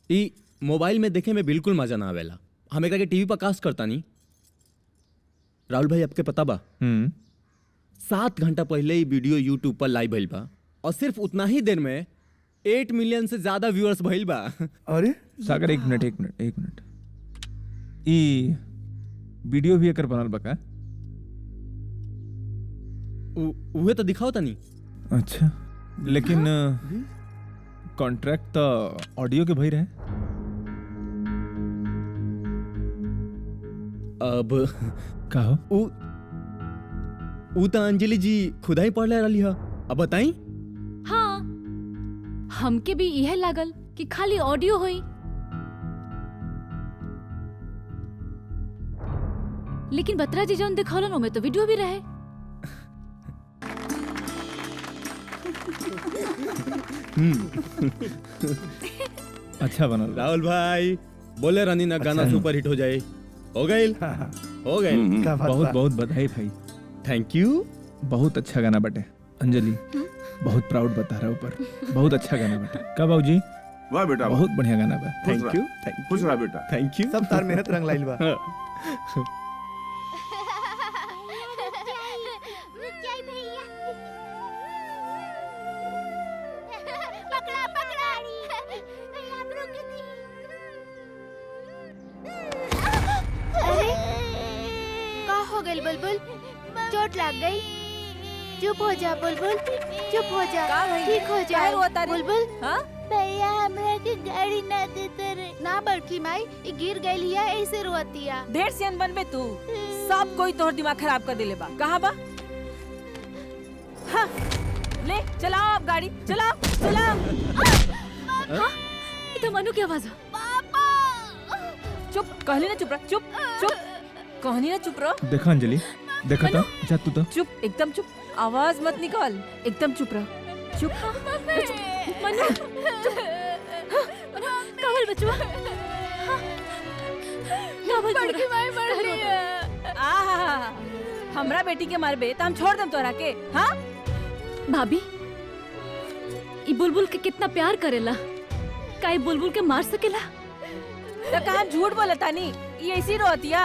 ई मोबाइल में देखे में बिल्कुल मजा ना आवेला, हम एकरा के टीवी पर कास्ट करता नहीं। राहुल भाई, आपके पता बा 7 घंटा पहले ही वीडियो यूट्यूब पर लाइव भइल बा और सिर्फ उतना ही देर में 8 मिलियन से ज्यादा व्यूअर्स भइल बा। अरे सागर, एक मिनट, ई वीडियो भी एकर बनल बा का? उहे तो दिखाओ तनी। अच्छा, लेकिन कॉन्ट्रैक्ट तो ऑडियो के भई रहे। अब का हो? ऊ तो अंजलि जी खुदा ही पढ़ ले रही है, अब बताई। हाँ, हमके भी यह लागल कि खाली ऑडियो हुई, लेकिन बत्रा जी जौन दिखौलन ओमे तो वीडियो भी रहे। अच्छा बनल। राहुल भाई बोले रानी ना गाना अच्छा सुपर हिट हो जाए, हो गई, हो गई। बहुत बहुत बधाई भाई, थैंक यू। बहुत अच्छा गाना बटे। अंजलि बहुत प्राउड बता रहा ऊपर, बहुत अच्छा गाना बटे। का बाबूजी? वाह बेटा, बहुत बढ़िया गाना बा। थैंक यू, खुश रहा बेटा। Thank you. सब तार मेहनत रंग लाइल बा। बुलबुल, चोट लग गई। चुप हो जा बुलबुल, चुप हो जा, ठीक हो जा। बुलबुल, भैया हमरा के गाड़ी ना देते रे। ना बड़की माई, ये गिर गई है ऐसे रोतिया। ढेर सियान बनबे तू, सब कोई तोहर दिमाग खराब कर देले बा। कहाँ बा? हाँ, ले चलाओ अब गाड़ी, चलाओ। हाँ, ये तो मनु की आवाज है। चुप, कहली ना चुप रह, चुप। कहनी ना चुप रहो। देखा अंजलि, देखा तो, जा तू तो चुप, एकदम चुप, आवाज मत निकाल, एकदम चुप रह। चुप मनु, कावल बचवा, कावल बड़की माई मर रही है। आहा, हमरा बेटी के मारबे त हम छोड़ दम तोरा के। हाँ भाभी, ई बुलबुल के कितना प्यार करेला, काई बुलबुल के मार सकेला? तो कहा झूठ बोला तानी, ये ऐसी रोतिया।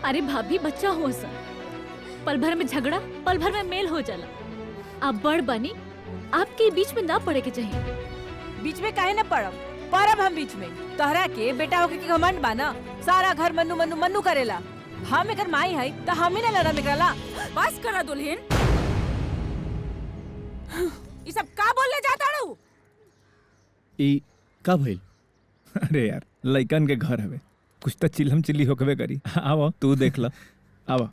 अरे भाभी बच्चा हो सा, पल भर में झगड़ा, पल भर में मेल हो जाला। आप बड़ बनी, आपके बीच में ना पड़े के चाहिए। बीच में काहे न पड़ब, परब हम बीच में। तोहरा के बेटा होके के घमंड बाना, सारा घर मन्नू मन्नू मन्नू करेला। हम एकर माई है तो हम ही ना लड़म एकराला। बस करा दुल्हन, ये सब का बोलले जाता रू? ई का भइल? अरे यार लइकन के घर हवे, कुछ तो चिल्लम चिल्ली होकबे करी। आओ तू देख ल, आओ।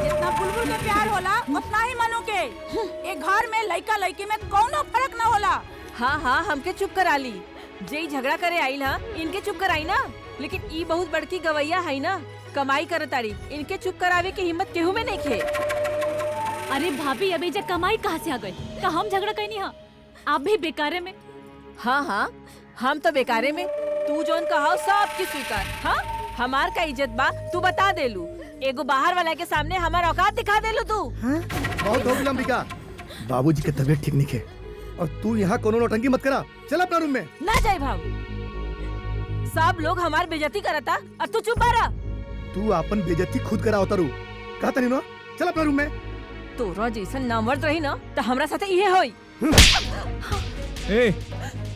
जितना बुलबुल के प्यार होला उतना ही मनु के। एक घर में लइका लइकी में कौनो फर्क ना होला। हाँ हाँ हमके चुप करा ली। जे झगड़ा करे आइल हा, इनके चुप कराई ना। लेकिन ई बहुत बड़की गवैया है ना, कमाई करताड़ी। इनके चुप करावे की हिम्मत केहू में नहीं खे। अरे भाभी अभी जब कमाई कहाँ से आ गई? का हम झगड़ा कहीं नहीं? आप भी बेकारे में। हाँ हाँ हम तो बेकारे में। तू जोन कहा सब की स्वीकार। हाँ हमार का इज्जत बा तू बता देलू। एगो बाहर वाला के सामने हमार औकात दिखा देलू तू। बहुत हो गया अंबिका, बाबूजी की तबीयत ठीक नहीं है और तू यहाँ कोनो नौटंकी मत करा। चल अपना रूम में। ना जाए भाव, सब लोग हमार बेइज्जती करता और तू चुप रहा। तू अपन बेइज्जती खुद करा उतारू। कहा तनी ना, चल अपना रूम में। तोरा जैसन नामर्द रही ना तो हमरा साथे इहे होई। ए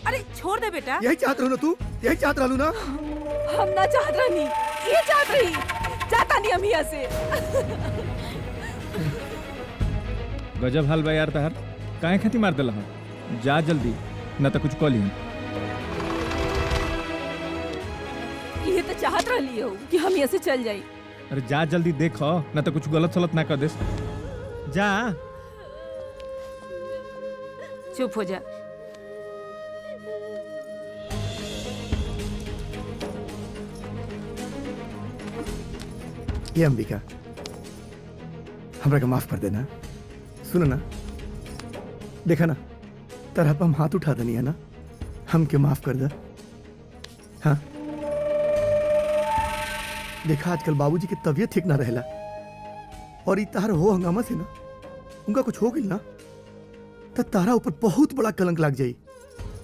अरे छोड़ दे बेटा। यही चाहत रहू ना तू, यही चाहत रहलू ना। हम ना चाहत रहनी, ये चाहत रही। चाहता नहीं हम यहाँ से। गजब हाल बा यार तहर, काहे खाती मार देला हम? जा जल्दी न तो कुछ कॉल ही। ये तो चाहत रही हो कि हम यहाँ से चल जाए। अरे जा जल्दी देखो न तो कुछ गलत सलत ना कर देस। जा। चुप हो जा। ये अंबिका, हमरा का माफ कर देना। सुनो ना, देखा ना तरह पर हम हाथ उठा दनी है ना, हमके माफ कर दे। हाँ देखा आजकल बाबूजी की तबीयत ठीक ना रहेला और ई तार हो हंगामा से ना उनका कुछ हो गई ना तो तारा ऊपर बहुत बड़ा कलंक लग जाई।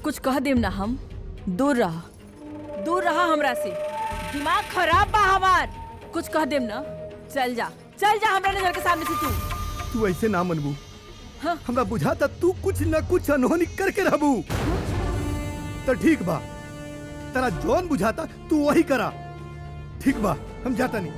कुछ कह देम ना हम। दूर रहा हमरा से। दिमाग खराब बा हमार। कुछ कह देम ना। चल जा हमरा नजर के सामने से। तू ऐसे ना मनबू। हाँ? हमरा बुझाता तू कुछ न कुछ अनहोनी करके रहबू। तो ठीक बा, तेरा जौन बुझाता तू वही करा। ठीक बा, हम जाता नहीं।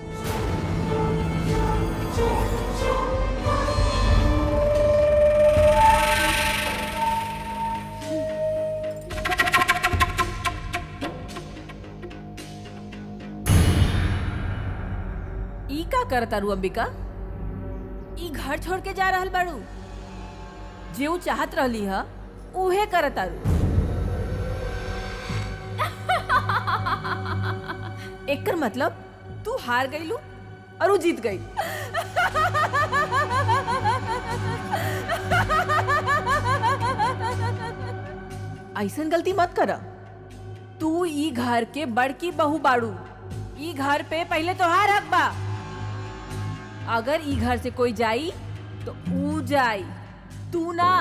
ई का करता रू अंबिका? ई घर छोड़ के जा रहल बाड़ू? जेऊ चाहत रहली हा उहे करता रू। एकर मतलब तू हार गईलू और वो जीत गई। ऐसन गलती मत कर। तू ई घर के बड़की बहू बाड़ू। ई घर पे पहले तो हार हक बा। अगर ई घर से कोई जाई तो ऊ जाई, तू ना।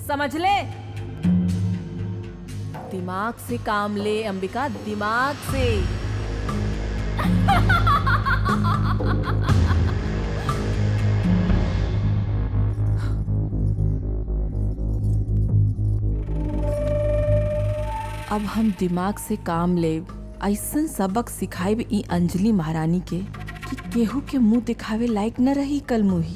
समझ ले। दिमाग से काम ले अंबिका, दिमाग से। अब हम दिमाग से काम ले। ऐसन सबक सिखाए ई अंजलि महारानी के कि केहू के मुंह दिखावे लायक न रही कल मुही।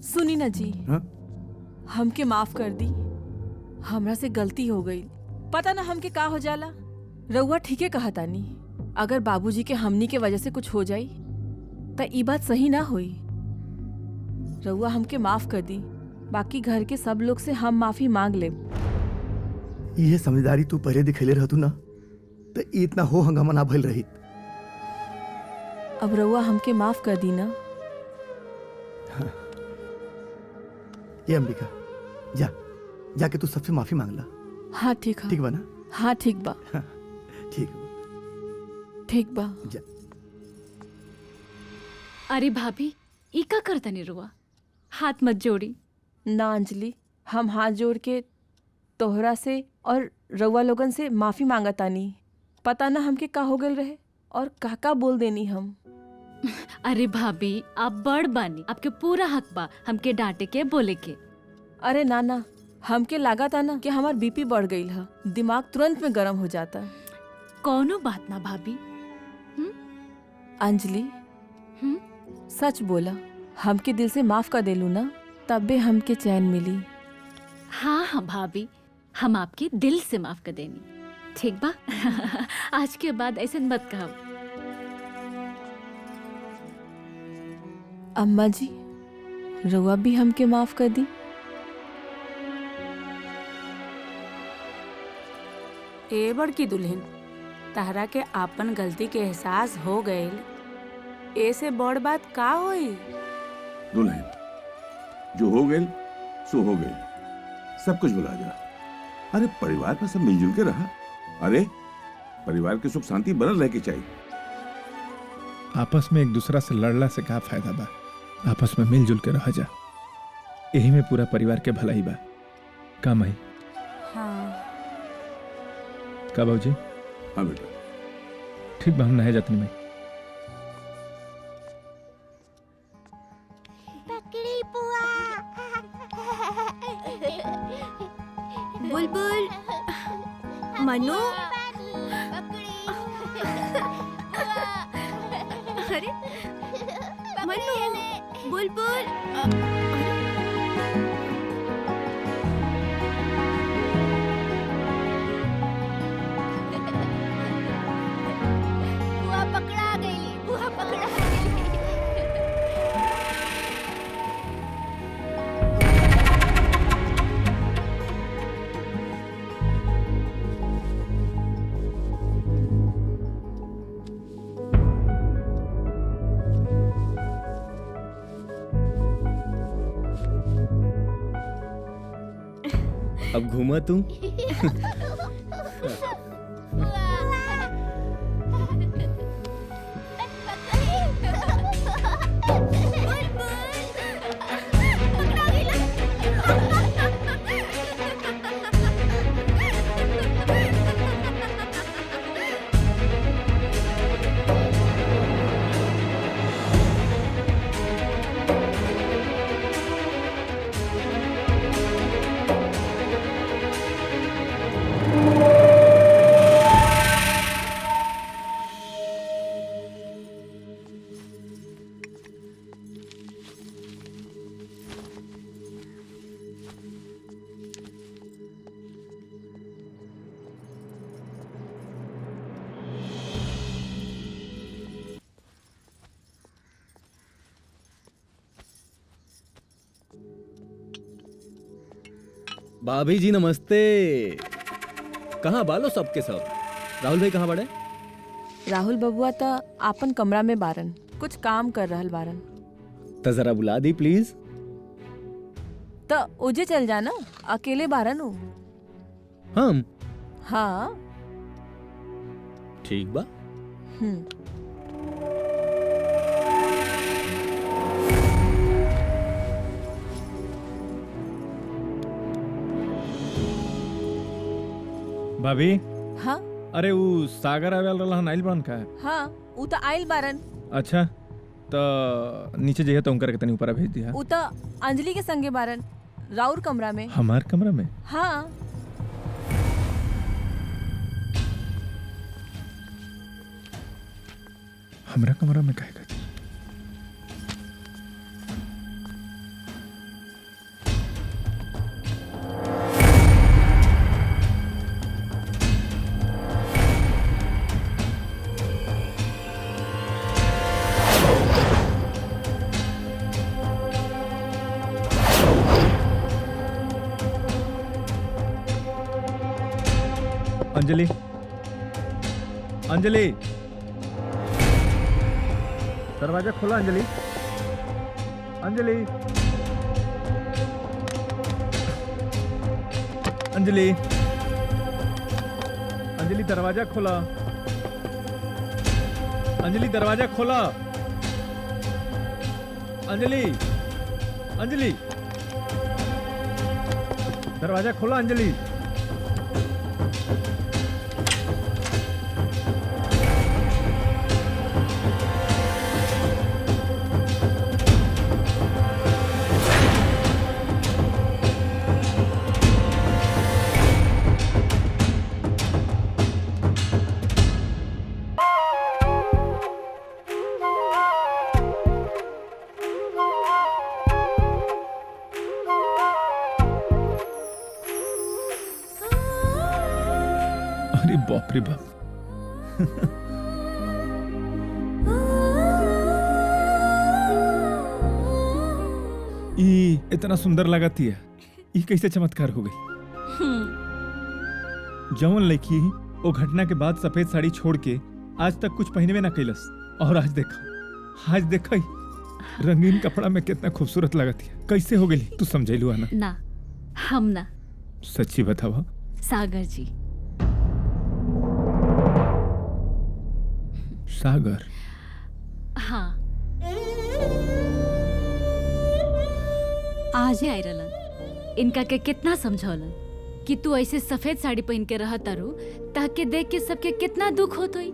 सुनी ना जी। हाँ? हमके माफ कर दी। हमरा से गलती हो गई। पता ना हमके का हो जाला। रउआ ठीके कहा तानी। अगर बाबूजी के हमनी के वजह से कुछ हो जाई त ई बात सही ना होई। रउआ हमके माफ कर दी। बाकी घर के सब लोग से हम माफी मांग ले। ये समझदारी तू पहले दिखेले रहतू ना तो इतना हो हंगामा ना भइल रही। अब रउआ हमके माफ कर दी ना। हाँ। ये अंबिका, जाके तू सबसे माफी मांग ला। हाँ ठीक है। ठीक बा ना? हाँ ठीक बा। ठीक बा। ठीक बा। अरे भाभी ई का करतनी रुआ, हाथ मत जोड़ी। ना अंजलि, हम हाथ जोड़ के तोहरा से और रउआ लोगन से माफी मांगतानी। पता ना हमके का हो गल रहे और का बोल देनी हम। अरे भाभी आप बड़ बानी, आपके पूरा हक बा हमके डांटे के बोले के। अरे ना, हमके लगा था ना कि हमार बीपी बढ़ गई है, दिमाग तुरंत में गर्म हो जाता। कौनो बात ना भाभी। अंजलि सच बोला, हमके दिल से माफ कर देलू ना, तब भी हमके चैन मिली। हाँ भाभी, हम आपके दिल से माफ कर देनी, ठीक बा? आज के बाद ऐसे मत कहो। अम्मा जी, रउआ भी हमके माफ कर दी। ए बड़की दुल्हन, तहरा के आपन गलती के एहसास हो गए, ऐसे बड़ बात का होई? दुल्हन, जो हो गए सो हो गए, सब कुछ भुला जा। अरे परिवार में सब मिलजुल के रहा। अरे परिवार के सुख शांति बनल रह के चाहिए। आपस में एक दूसरा से लड़ला से का फायदा बा? आपस में मिलजुल के रह जा, यही में पूरा परिवार के भलाई बा। का माई? हाँ। का बाबूजी? हाँ बेटा। ठीक बा, हम नहाए जातनी माई। पकड़ी बुआ। बुलबुल, मनु, अरे मनु, बुलबुल। बुआ पकड़ा गई, बुआ पकड़ा गई। अब घूमा तू। भाभी जी नमस्ते। कहाँ बालो सबके सब? राहुल भाई कहाँ बड़े? राहुल बबुआ तो आपन कमरा में बारन, कुछ काम कर रहल बारन। तो जरा बुला दी प्लीज। तो उजे चल जाना, अकेले बारन हूँ। हम? हाँ। ठीक बा। भाभी। हाँ। अरे वो सागर आवेल रहला नाइल बन का है। हाँ, उ तो आइल बारन। अच्छा, तो नीचे जइए तो उनकर के तनी ऊपर भेज दिया। उ तो अंजलि के संगे बारन, राउर कमरा में। हमार कमरा में? हाँ। हमरा कमरा में काहे का? अंजलि, अंजलि, दरवाजा खोला। अंजलि, अंजलि, अंजलि, अंजलि दरवाजा खोला। अंजलि दरवाजा खोला। अंजलि अंजलि दरवाजा खोला अंजलि। अरे बाप रे बाप। ई इतना सुंदर लगती है, ई कैसे चमत्कार हो गई। जवन लड़की वो घटना के बाद सफेद साड़ी छोड़ के आज तक कुछ पहने में ना कैलस, और आज देखा रंगीन कपड़ा में कितना खूबसूरत लगती है। कैसे हो गई तू समझेलू आना? ना हम ना, सच्ची बतावा। सागर जी। सागर? हाँ, आज ही आई रहलन। इनका के कितना समझौलन कि तू ऐसे सफेद साड़ी पहन के रह तारू ताकि देख के सबके कितना दुख होत होई।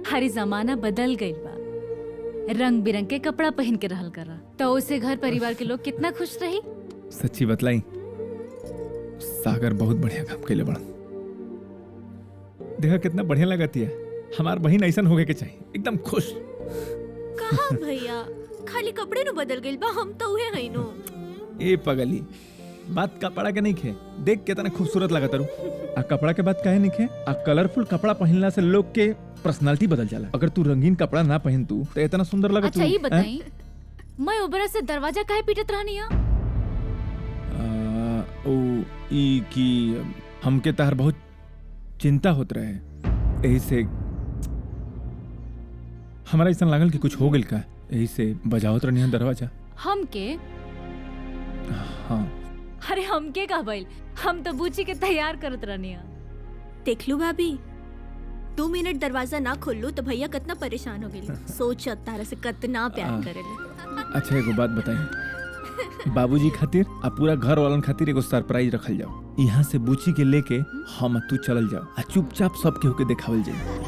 हरी जमाना बदल गइल बा, रंग बिरंग के कपड़ा पहन के रहल करा, तो उसे घर परिवार के लोग कितना खुश रही। सच्ची बतलाई, सागर बहुत बढ़िया काम कैले बड़ा। देखा कितना बढ़िया लगती है। हमार बहन ऐसा होगे के चाहिए, एकदम खुश। कहाँ भैया, खाली कपड़े नु बदल गइल बा, हम तो उहे हई नु। ए पगली, बात कपड़ा के नहीं खे, देख कितना खूबसूरत लगता रू। आ कपड़ा के बात काहे नहीं खे? आ कलरफुल कपड़ा पहनला से लोग के पर्सनालिटी बदल जाला। अगर तू रंगीन कपड़ा ना पहन तू तो इतना सुंदर लगत। अच्छा ये बताई, मैं ओबरा से दरवाजा काहे पीटत रहनी है? ओ ई की हमके तार बहुत चिंता होत रहे, यही से हमारा ऐसा लागल कि कुछ हो गइल का, यही से बजावत रहनी है दरवाजा। हमके? हाँ। अरे हमके का भइल, हम तो बूची के तैयार करत रहनी है। देख लू भाभी, 2 मिनट दरवाजा ना खोल लू तो भैया कितना परेशान हो गए। सोच तारा से कितना प्यार करेले। अच्छा एगो बात बताई, बाबूजी खातिर आ पूरा घर वालन खातिर एगो सरप्राइज रखल जाओ। यहाँ से बूची के लेके हम तू चलल जाओ आ चुपचाप सबके होके देखावल जाए।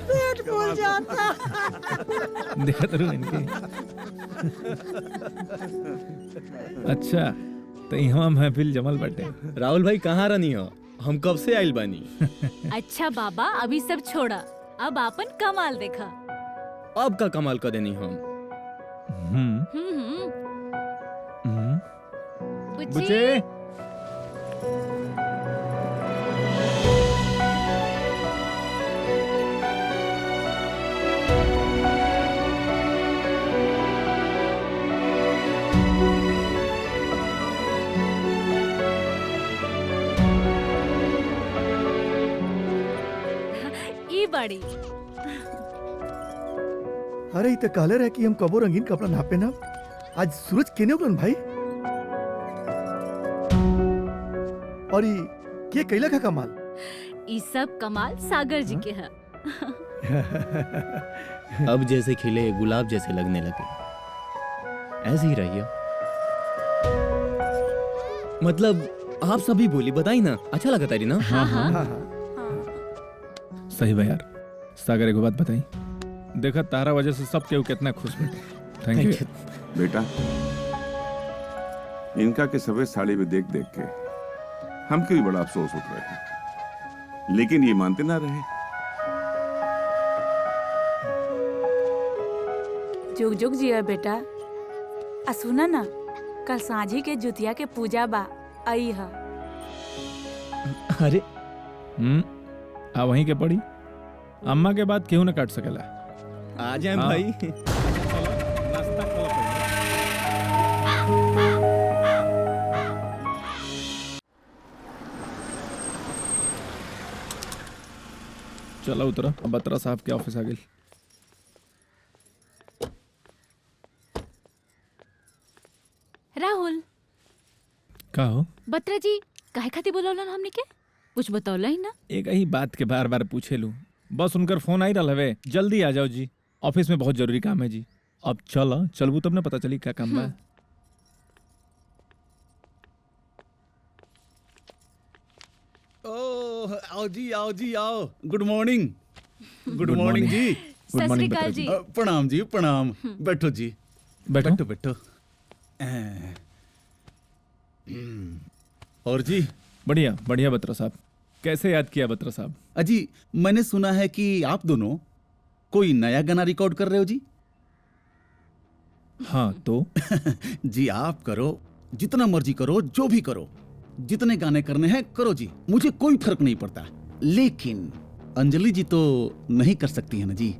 पेट फूल जाता। देखत रहू इनके। अच्छा तो यहाँ महफिल जमल बाटे। राहुल भाई कहाँ रहनी हो? हम कब से आइल बानी। अच्छा बाबा, अभी सब छोड़ा, अब आपन कमाल देखा। अब का कमाल कर देनी हम? बुच्चे बड़ी। अरे इत कहले रहे कि हम कबो रंगीन कपड़ा ना पहना। आज सूरज केने उगलन भाई? और ये कैला का कमाल? ये सब कमाल सागर जी के है। अब जैसे खिले गुलाब जैसे लगने लगे, ऐसे ही रहिए। मतलब आप सभी बोली बताई ना, अच्छा लगा तारी ना? हाँ हाँ हाँ। सही बा यार। सागर एगो बात बताई, देखा तारा वजह से सब केहू कितना खुश बैठे। थैंक यू बेटा। इनका के सफेद साड़ी में देख देख के हमके भी बड़ा अफसोस होता रहे, लेकिन ये मानते ना रहे। जुग जुग जिया बेटा। आ सुना ना, कल सांझी के जुतिया के पूजा बा, आई हा। अरे आ वहीं के पड़ी, अम्मा के बाद केहू न काट सकेला। आ जाए भाई। चलो उतरा, अब बत्रा साहब के ऑफिस आ गई। राहुल का हो? बत्रा जी काहे खातिर बोलौलन हमनी के? कुछ बतौला ही ना। एक ही बात के बार बार पूछे लू, बस उनकर फोन आई रहा हवे, जल्दी आ जाओ जी, ऑफिस में बहुत जरूरी काम है जी। अब चलबू तब ना पता चली क्या काम बा। ओह, आओ जी आओ। Good morning. गुड मॉर्निंग जी। सत श्री अकाल जी। प्रणाम जी, प्रणाम। बैठो जी, बैठो बैठो। और जी? बढ़िया बढ़िया बत्रा साहब, कैसे याद किया बत्रा साहब? अजी, मैंने सुना है कि आप दोनों कोई नया गाना रिकॉर्ड कर रहे हो जी? हाँ तो जी आप करो, जितना मर्जी करो, जो भी करो, जितने गाने करने हैं करो जी, मुझे कोई फर्क नहीं पड़ता। लेकिन अंजलि जी तो नहीं कर सकती है ना जी?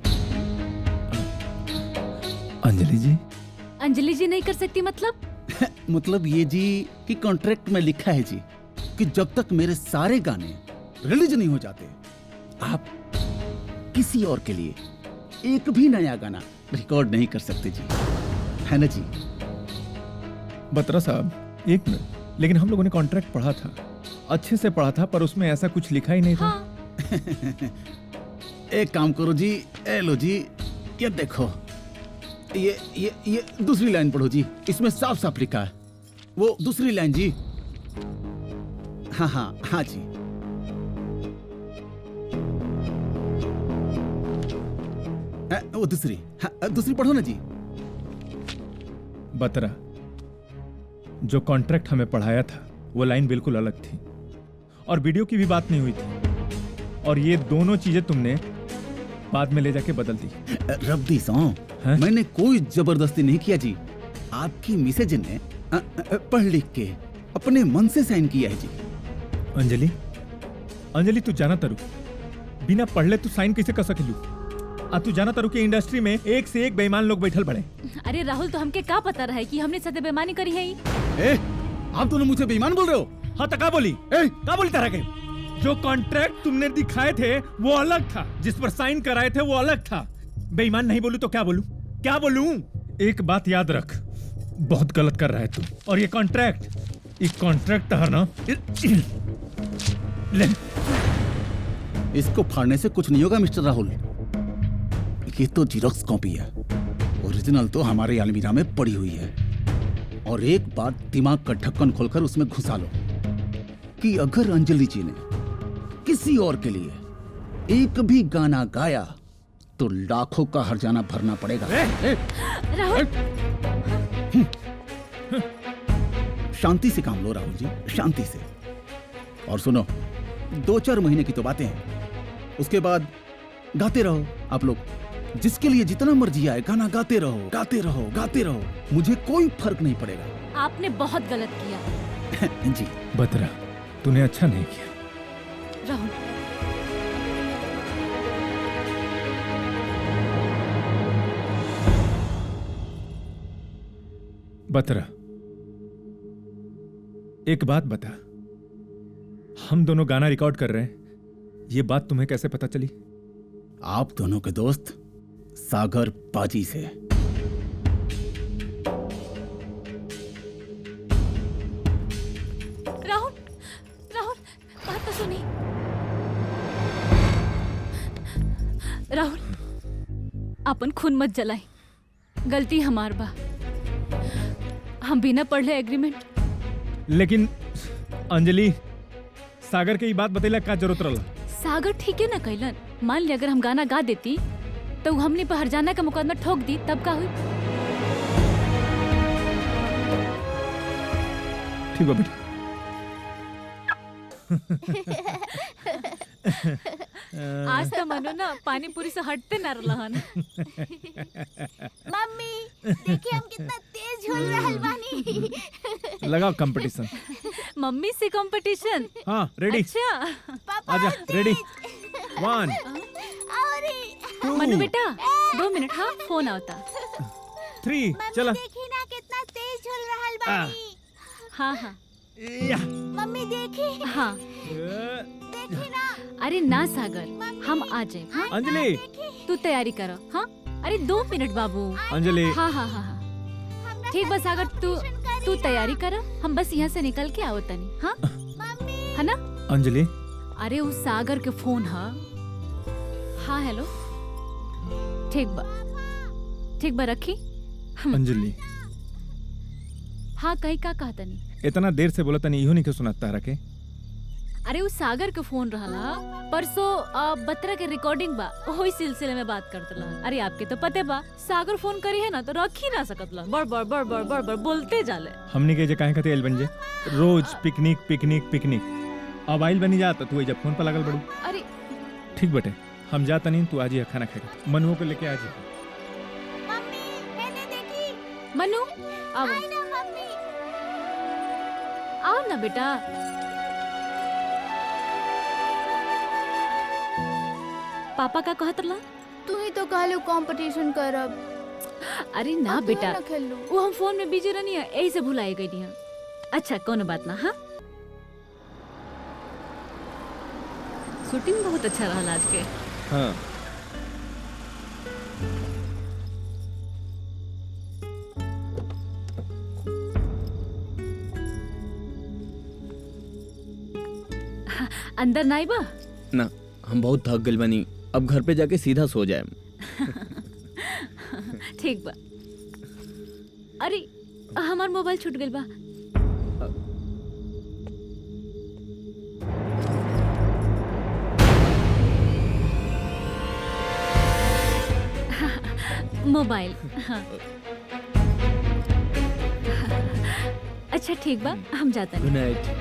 अंजलि जी? अंजलि जी नहीं कर सकती मतलब? मतलब ये जी कि कॉन्ट्रैक्ट में लिखा है जी कि जब तक मेरे सारे गाने रिलीज नहीं हो जाते, आप किसी और के लिए एक भी नया गाना रिकॉर्ड नहीं कर सकते जी, है ना जी? बत्रा साहब एक मिनट, लेकिन हम लोगों ने कॉन्ट्रैक्ट पढ़ा था, अच्छे से पढ़ा था, पर उसमें ऐसा कुछ लिखा ही नहीं था। हाँ। एक काम करो जी, ए लो जी, ये देखो, ये दूसरी लाइन पढ़ो जी, इसमें साफ साफ लिखा है। वो दूसरी लाइन जी। हाँ जी। वो दूसरी, हाँ, दूसरी पढ़ो ना जी। बत्रा, जो कॉन्ट्रैक्ट हमें पढ़ाया था वो लाइन बिल्कुल अलग थी, और वीडियो की भी बात नहीं हुई थी, और ये दोनों चीजें तुमने बाद में ले जाके बदल दी। रब्दी सॉन्ग, मैंने कोई जबरदस्ती नहीं किया जी, आपकी मिसेज ने पढ़ लिख के अपने मन से साइन किया है जी। अंजलि तू जाना तरु, बिना पढ़ले तू साइन कैसे कर सकेलू? तू जाना तरु कि इंडस्ट्री में एक से एक बेईमान लोग बैठल पड़े। अरे राहुल, तो हमके क्या पता रहा है कि हमने सत्य बेईमानी करी है? आप दोनों मुझे बेईमान बोल रहे हो? हाँ तो क्या बोली? क्या बोली तरह के? जो कॉन्ट्रैक्ट तुमने दिखाए थे वो अलग था, जिस पर साइन कराए थे वो अलग था। बेईमान नहीं बोलूं तो क्या बोलूं? क्या बोलूं? एक बात याद रख, बहुत गलत कर रहा है तू। और ये कॉन्ट्रैक्ट है ना, ले। इसको फाड़ने से कुछ नहीं होगा मिस्टर राहुल, ये तो जीरोक्स कॉपी है, ओरिजिनल तो हमारे अलमीरा में पड़ी हुई है। और एक बात दिमाग का ढक्कन खोलकर उसमें घुसा लो कि अगर अंजलि जी ने किसी और के लिए एक भी गाना गाया तो लाखों का हर्जाना भरना पड़ेगा। राहुल, शांति से काम लो राहुल जी, शांति से। और सुनो, 2-4 महीने की तो बातें हैं, उसके बाद गाते रहो आप लोग, जिसके लिए जितना मर्जी आए गाना गाते रहो, गाते रहो, गाते रहो, मुझे कोई फर्क नहीं पड़ेगा। आपने बहुत गलत किया जी। बत्रा, तूने अच्छा नहीं किया। राहुल, बत्रा, एक बात बता, हम दोनों गाना रिकॉर्ड कर रहे हैं, ये बात तुम्हें कैसे पता चली? आप दोनों के दोस्त सागर पाजी से। राहुल, बात तो सुनी। राहुल, अपन खून मत जलाई, गलती हमार बा, हम बिना पढ़ले एग्रीमेंट। लेकिन अंजलि, सागर के ये बात बतेला का जरूरत रहा? सागर ठीक है ना कैलन, मान लिया अगर हम गाना गा देती तो हमने पर हरजाना का मुकदमा ठोक दी, तब का हुई? ठीक है बेटा। आज तो मनो ना पानी पूरी से हटते ना रहन। मम्मी देखिए हम कितना तेज झूल रहल बानी। लगाओ कंपटीशन। मम्मी से कंपटीशन? हाँ रेडी। अच्छा आजा रेडी। 1 2 मनु बेटा 2 मिनट, हाँ फोन आता। 3 चला। देखी ना कितना तेज झूल रहल बानी। हाँ हाँ मम्मी देखी। हाँ देखी ना। अरे ना सागर, हम आ जाए। हाँ? अंजलि तू तैयारी करो। हाँ अरे 2 मिनट बाबू। अंजलि। हाँ हाँ हाँ हाँ ठीक बस सागर, तू तैयारी करो, हम बस यहाँ से निकल के आओ तनी। हाँ है ना? अंजलि अरे उस सागर के फोन हा। हाँ हेलो, ठीक बा रखी। अंजलि हाँ कहीं का कहता नहीं। इतना देर से बोला तनी इहो नहीं के सुनाता तारा के। अरे उस सागर के फोन रहला परसों बतरा के रिकॉर्डिंग बा, वही सिलसिले में बात करतला। अरे आपके तो पते बा सागर फोन करी है ना तो रख ही ना सकतला, बड़ बड़ बोलते जाले। हमनी के जे काहे खातिर आइल बन जे रोज पिकनिक पिकनिक पिकनिक। अब आइल बनी जा तू जब फोन पर लागल बड़ू। अरे ठीक बटे हम जाता नहीं, तू आज ही खाना खाएगा। मनुओं को लेके आज मनु आओ ना बेटा। पापा का कहत रहा? तू ही तो कहलो कंपटीशन करब। अरे ना बेटा ना खेल लो। वो हम फोन में बिजी रहनी है, यही से भुलाई गई है। अच्छा कोनो बात ना। हाँ शूटिंग बहुत अच्छा रहा आज के। हाँ अंदर नाई बा ना, हम बहुत थक गइल बनी, अब घर पे जाके सीधा सो जाए। ठीक बा। अरे हमार मोबाइल छूट गइल बा। मोबाइल हाँ। अच्छा ठीक बा हम जाते हैं। Good night.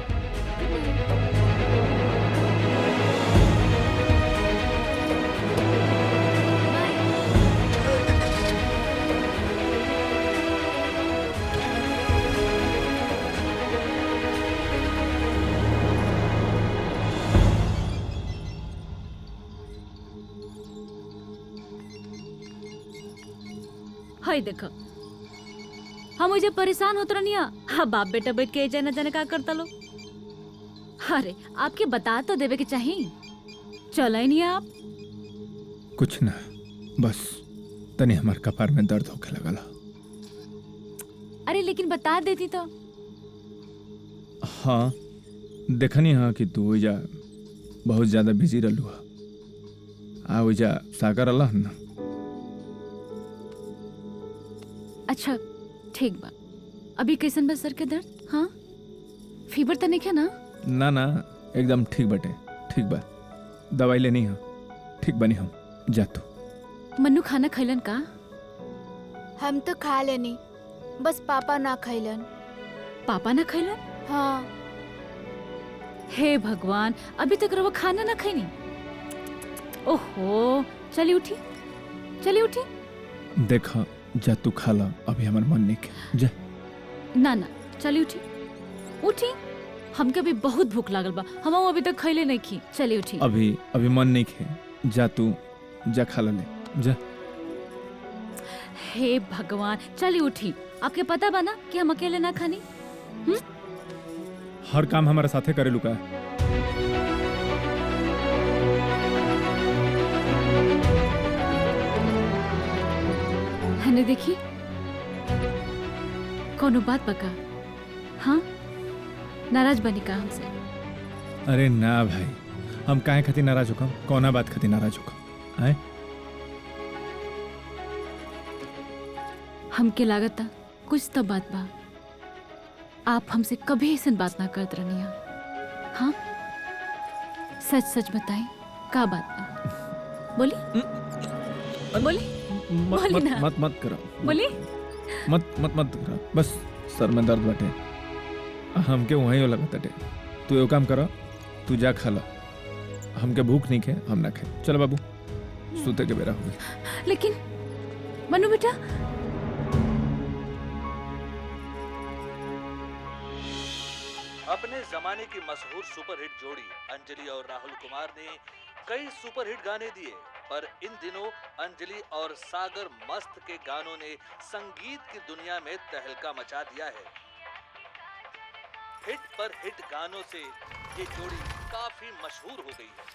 हाय देखो हम मुझे परेशान होत रहनिया। हाँ बाप बेटा बैठ के जाने जाने का करता लो। अरे आपके बता तो देवे के चाहिए, चला ही नहीं आप। कुछ ना, बस तनी हमार कपार में दर्द होके लगला। अरे लेकिन बता देती तो। हाँ देखनी हाँ कि तू ओइजा बहुत ज्यादा बिजी रहलू आ ओइजा सागर अल्लाह ना। अच्छा ठीक बा। अभी कैसन बा सर के दर्द? हाँ फीवर तो नहीं है ना? ना ना एकदम ठीक बटे, ठीक बा। दवाई लेनी है, ठीक बनी हम जा तू। मन्नू खाना खैलन का? हम तो खा लेनी, बस पापा ना खैलन। पापा ना खैलन? हाँ। हे भगवान अभी तक रवा खाना ना खैनी। ओहो चली उठी। देखा जा तू खाला, अभी हमार मन नहीं के जा। ना चली उठी। हमके अभी बहुत भूख लागल बा, हम अभी तक खैले नहीं खी। चली उठी। अभी मन नहीं खे, जा तू जा खाला ले जा। हे भगवान चली उठी। आपके पता बा ना कि हम अकेले ना खानी। हर काम हमारे साथे करे लुका। हने देखी कोनो बात बका? हाँ नाराज बनी का हमसे? अरे ना भाई, हम काहे खातिर नाराज होकम? कौना बात खातिर नाराज होकम? आए हमके लागत कुछ तो बात बा। आप हमसे कभी ऐसा बात ना करत रहनिया। हाँ सच बताएं का बात बा? बोली ना। मत करो। बोली मत करो, बस सर में दर्द बटे, हमके वहीं हो लगता टे। तू एगो काम करो, तू जा खाला, हमके भूख नहीं खे, हम ना खे। चल बाबू सूते के बेरा हो गया। लेकिन मनु बेटा अपने जमाने की मशहूर सुपरहिट जोड़ी अंजलि और राहुल कुमार ने कई सुपरहिट गाने दिए, पर इन दिनों अंजलि और सागर मस्त के गानों ने संगीत की दुनिया में तहलका मचा दिया है। हिट पर हिट गानों से ये जोड़ी काफी मशहूर हो गई है।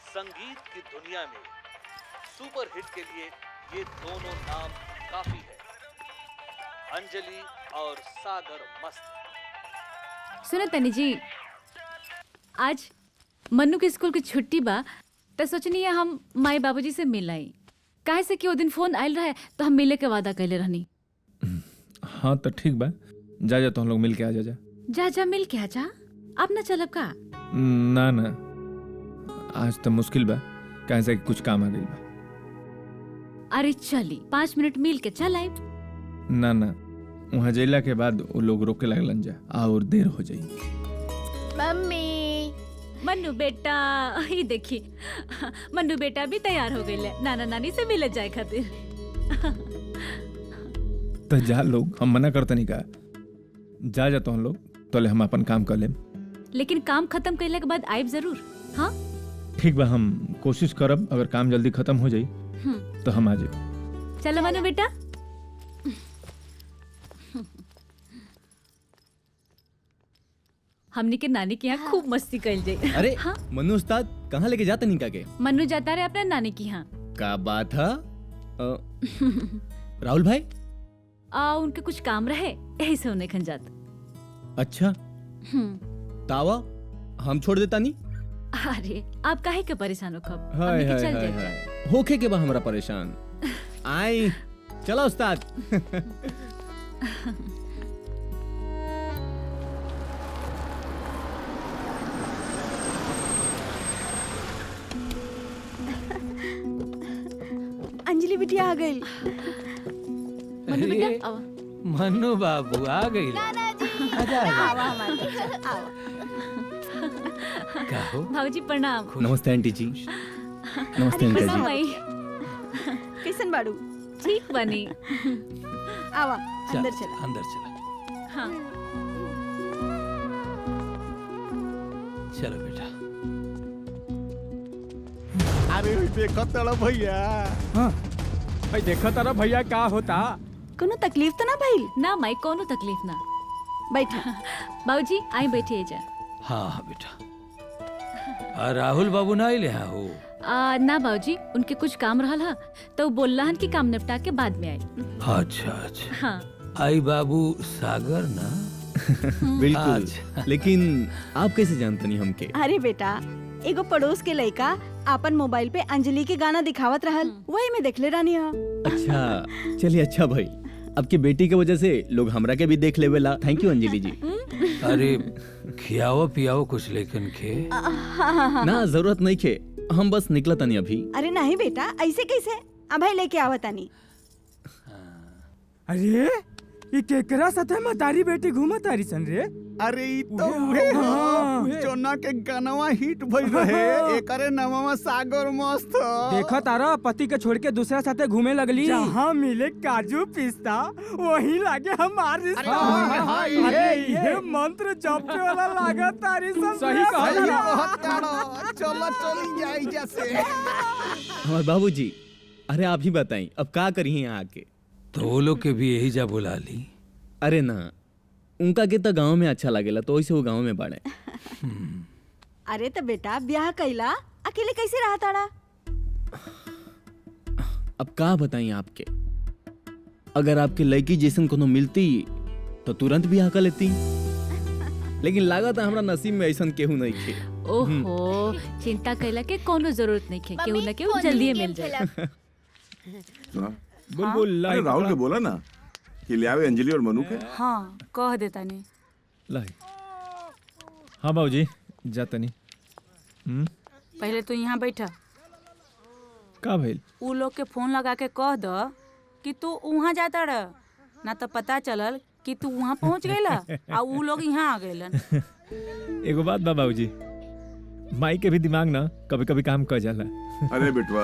संगीत की दुनिया में सुपरहिट के लिए ये दोनों नाम काफी है, अंजलि और सागर मस्त। सुनो तनी जी, आज मन्नू के स्कूल की छुट्टी बा तो सोचनी है हम माई बाबूजी से मिलाई। काहे से कि वो दिन फोन आयल रहे तो हम मिले के वादा कैले रहनी। हाँ तो ठीक बा, जा जा तो हम लोग मिल के आ जा। जा जा मिल के आ जा। अब ना चलब का? ना ना आज तो मुश्किल बा, काहे से कि कुछ काम आ गइल बा। अरे चली 5 मिनट मिल के चल आए। ना ना वहाँ जइला के बाद वो लोग रोके लगलन जा और देर हो जाई। मम्मी मन्नू बेटा ही देखी मन्नू बेटा भी तैयार हो गए नाना नानी से मिले जाए खातिर। तो जा लोग, हम मना करते नहीं का। जा जा तो हम लोग तोले हम अपन काम कर लेम। लेकिन काम खत्म करने के बाद आइब जरूर। हाँ ठीक बा, हम कोशिश करब, अगर काम जल्दी खत्म हो जाई तो हम आ जाए। चलो मनु बेटा। हमने के नानी के यहाँ खूब मस्ती कर जाए। अरे हाँ? मनु उस्ताद कहाँ लेके जाते निका के? मनु जाता रहे अपने नानी के यहाँ। का बात है? राहुल भाई उनके कुछ काम रहे यही से उन्हें खन जाता। अच्छा तावा हम छोड़ देता नहीं। अरे आप काहे के परेशान हो खब? हाय हमने के हाय चल हाय जाए। हाय होके के बा हमरा परेशान। आई चलो उस्ताद। अंजलि बिटिया आ गई। मनु बेटा अरे, आओ। मन्नू बाबू आ गई। आजा आजा। का हो? भाऊजी प्रणाम। नमस्ते आंटी जी। नमस्ते अंकल प्रणाम जी। भाई। कैसन बाड़ू? ठीक बनी। आवा चल, अंदर चला। अंदर चला। हाँ चलो बेटा। अरे देखो तड़ा भैया। हाँ भाई देखो तारा भैया का होता। कोनो तकलीफ तो ना भइल? ना माई कोनो तकलीफ ना। बैठा। बाबूजी आई बैठिए जा। हाँ हाँ बेटा। राहुल बाबू ना आइले हैं हो? ना बाबूजी उनके कुछ काम रहल हा तो बोल रहा कि काम निपटा के बाद में आई। अच्छा अच्छा। हाँ आई बाबू सागर ना? बिल्कुल। अच्छा। लेकिन आप कैसे जानते नहीं हमके? अरे बेटा एगो पड़ोस के लड़का अपन मोबाइल पे अंजलि के गाना दिखावत रहल, वही में देखले रानी हा। अच्छा चलिए अच्छा भाई, आपकी बेटी के वजह से लोग हमरा के भी देख लेवेला। थैंक यू अंजलि जी। अरे खियाओ पियाओ कुछ लेकिन खे। ना जरूरत नहीं खे, हम बस निकला तनी अभी। अरे नहीं बेटा ऐसे कैसे? अभय लेके आवतानी। अरे ये केकरा साथे मतारी बेटी घूमत तारी सन रे? अरे ई तो उहे ह जोना के गानवा हिट भइल रहे, एकरे नामवा सागर मस्त। देखा तारा पति के छोड़ के दूसरा साथे घूमे लगली। जहाँ मिले काजू पिस्ता वहीं लागे हमार रिश्ता। अरे ये मंत्र जपने वाला लागत तारी सन। सही कहा। चलो चली जाई जैसे। हमारे बाबूजी अरे आप ही बताई अब का करी यहाँ आके? तो वो लोग के भी यही जा बुला ली। अरे ना उनका के तो गांव में अच्छा लगेला तो वैसे वो गांव में बाड़े। अरे तो बेटा ब्याह कैला अकेले कैसे रहा ताड़ा? अब का बताई आपके, अगर आपके लड़की जैसन कोनो मिलती तो तुरंत ब्याह कर लेती, लेकिन लागत है हमरा नसीब में ऐसा केहू नहीं थे। ओहो चिंता कैला के कोनो जरूरत नहीं खे, केहू ना केहू जल्दी मिल जाए। बुलबुल अरे राहुल के बोला ना कि ले आवे अंजलि और मनु के। हाँ कह देता नहीं। लाई। हाँ बाबूजी जाता नहीं। पहले तू यहाँ बैठा। का भइल? उ लोग के फोन लगा के कह द कि तू वहाँ जाता रह, ना तो पता चलल कि तू वहाँ पहुँच गईला और उ लोग यहाँ आ गईलन। एगो बात बा बाबूजी, माई के भी दिमाग ना कभी कभी काम कर जाला। अरे बेटवा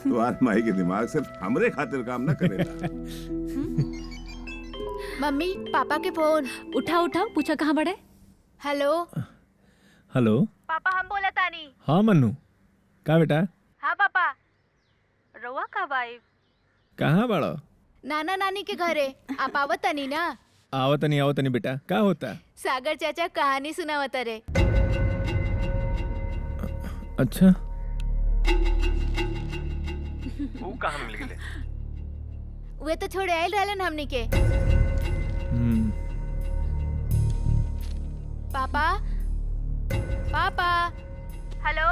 तुम्हार माई के दिमाग सिर्फ हमरे खातिर काम ना करेला। मम्मी पापा के फोन। उठाओ उठाओ पूछा कहाँ बड़े। हेलो हेलो पापा हम बोला तानी। हाँ मन्नू का बेटा? हाँ पापा रउआ कब आई? कहाँ बड़ा? नाना नानी के घरे। आप आवत तनी ना? आवत नहीं बेटा, का होता? सागर चाचा कहानी सुनावत रे। अच्छा वो कहाँ मिल गए? वे तो छोड़े आयल रहलन हमनी के। पापा पापा हेलो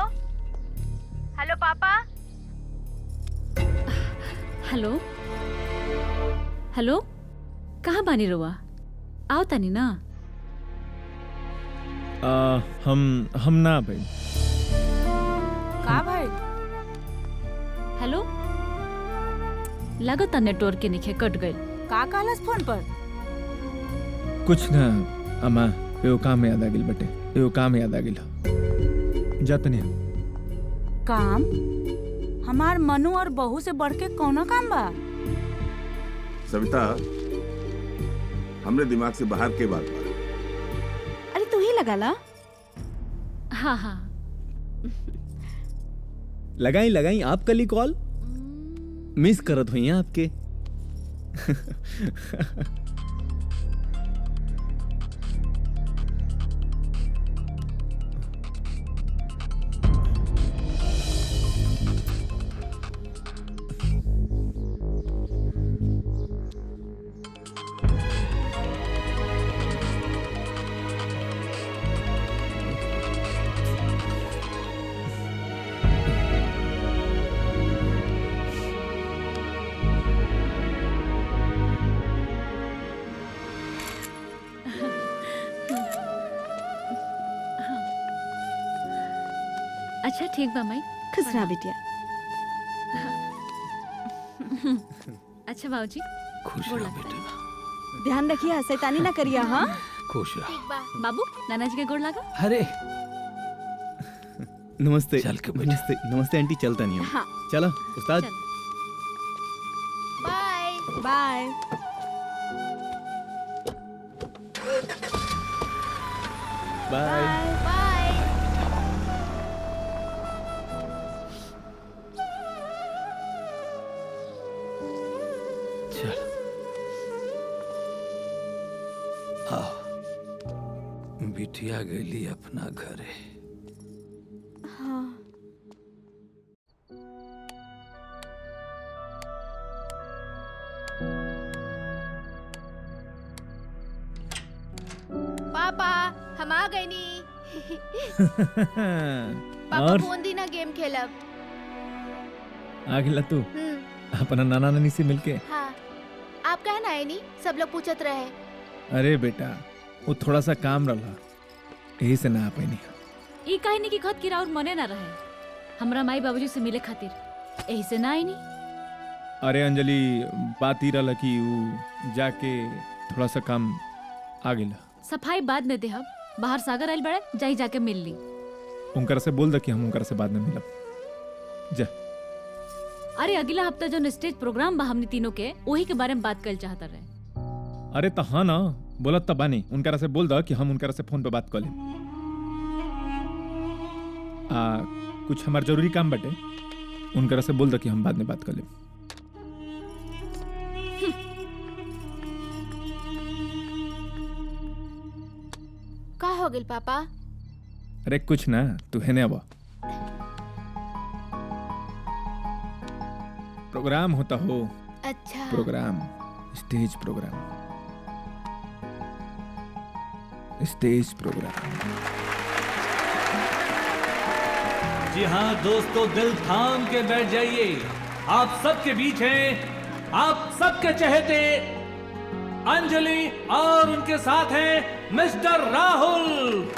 हेलो पापा। हेलो हेलो, कहाँ बानी रहुआ? आओ तानी ना। हम ना भाई। का भाई? हेलो, लगता नेटवर्क के नीचे कट गई। का कहलस फोन पर? कुछ ना अम्मा, एगो काम याद आ गेल बटे, एगो काम याद आ गेल। जातनी काम? हमार मनु और बहू से बढ़ के कौना काम बा? सविता, हमरे दिमाग से बाहर के बात बा। अरे तू ही लगा ला। हाँ हाँ लगाई लगाई आप कली कॉल मिस करत हुई आपके। अच्छा ठीक बा माई। खुश रहा बिटिया। अच्छा बाबूजी, खुश रहो बेटा। ध्यान रखिए, शैतानी ना करिए। हाँ खुश रहो। बाबू, नाना जी के गोड़ लगा। अरे नमस्ते। चल के नमस्ते नमस्ते आंटी, चलता नहीं हाँ। चलो उस्ताद। Bye bye. Bye bye. चल आओ, बिटिया गेली अपना घरे। हाँ। पापा हम आ गए नी। पापा और फोन दी ना, गेम खेलब। आ गेला तू अपना नाना नानी से मिलके? हाँ, आप कहे ना आए नी, सब लोग पूछत रहे। अरे बेटा, वो थोड़ा सा काम रहा, यही से ना आ पाई। ई कहानी की खत की राउर मने ना रहे हमरा माई बाबूजी से मिले खातिर, यही से ना आई नी। अरे अंजलि, बात ही रहा कि वो जाके थोड़ा सा काम आ गेला। सफाई बाद में देहब, बाहर सागर आइल बड़े, जाई जाके मिल ली। उनकर से बोल द कि हम उनकर से बाद में मिलब। जा। अरे अगला हफ्ता जो स्टेज प्रोग्राम बा हमनी तीनों के, वही के बारे में बात कर चाहता रहे। अरे तो हाँ ना, बोलत तब बानी, उनकर से बोल द कि हम उनकर से फोन पे बात कर लें। कुछ हमार जरूरी काम बटे, उनकर से बोल द कि हम बाद में बात कर लें। का हो गेल पापा? अरे कुछ ना, तू है अब प्रोग्राम होता हो। अच्छा। Programme, stage programme, stage programme. जी हाँ दोस्तों, दिल थाम के बैठ जाइए। आप सबके बीच हैं आप सबके चहेते अंजलि और उनके साथ हैं मिस्टर राहुल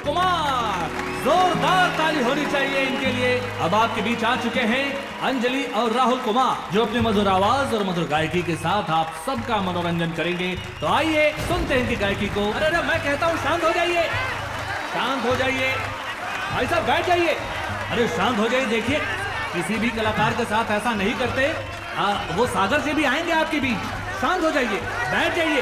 कुमार। जोरदार ताली होनी चाहिए इनके लिए। अब आपके बीच आ चुके हैं अंजलि और राहुल कुमार, जो अपने मधुर आवाज और मधुर गायकी के साथ आप सबका मनोरंजन करेंगे। तो आइए सुनते हैं इनकी गायकी को। अरे मैं कहता हूँ शांत हो जाइए, शांत हो जाइए भाई साहब, बैठ जाइए। अरे शांत हो जाइए। देखिए, किसी भी कलाकार के साथ ऐसा नहीं करते। वो सागर से भी आएंगे आपके बीच। शांत हो जाइए, बैठ जाइए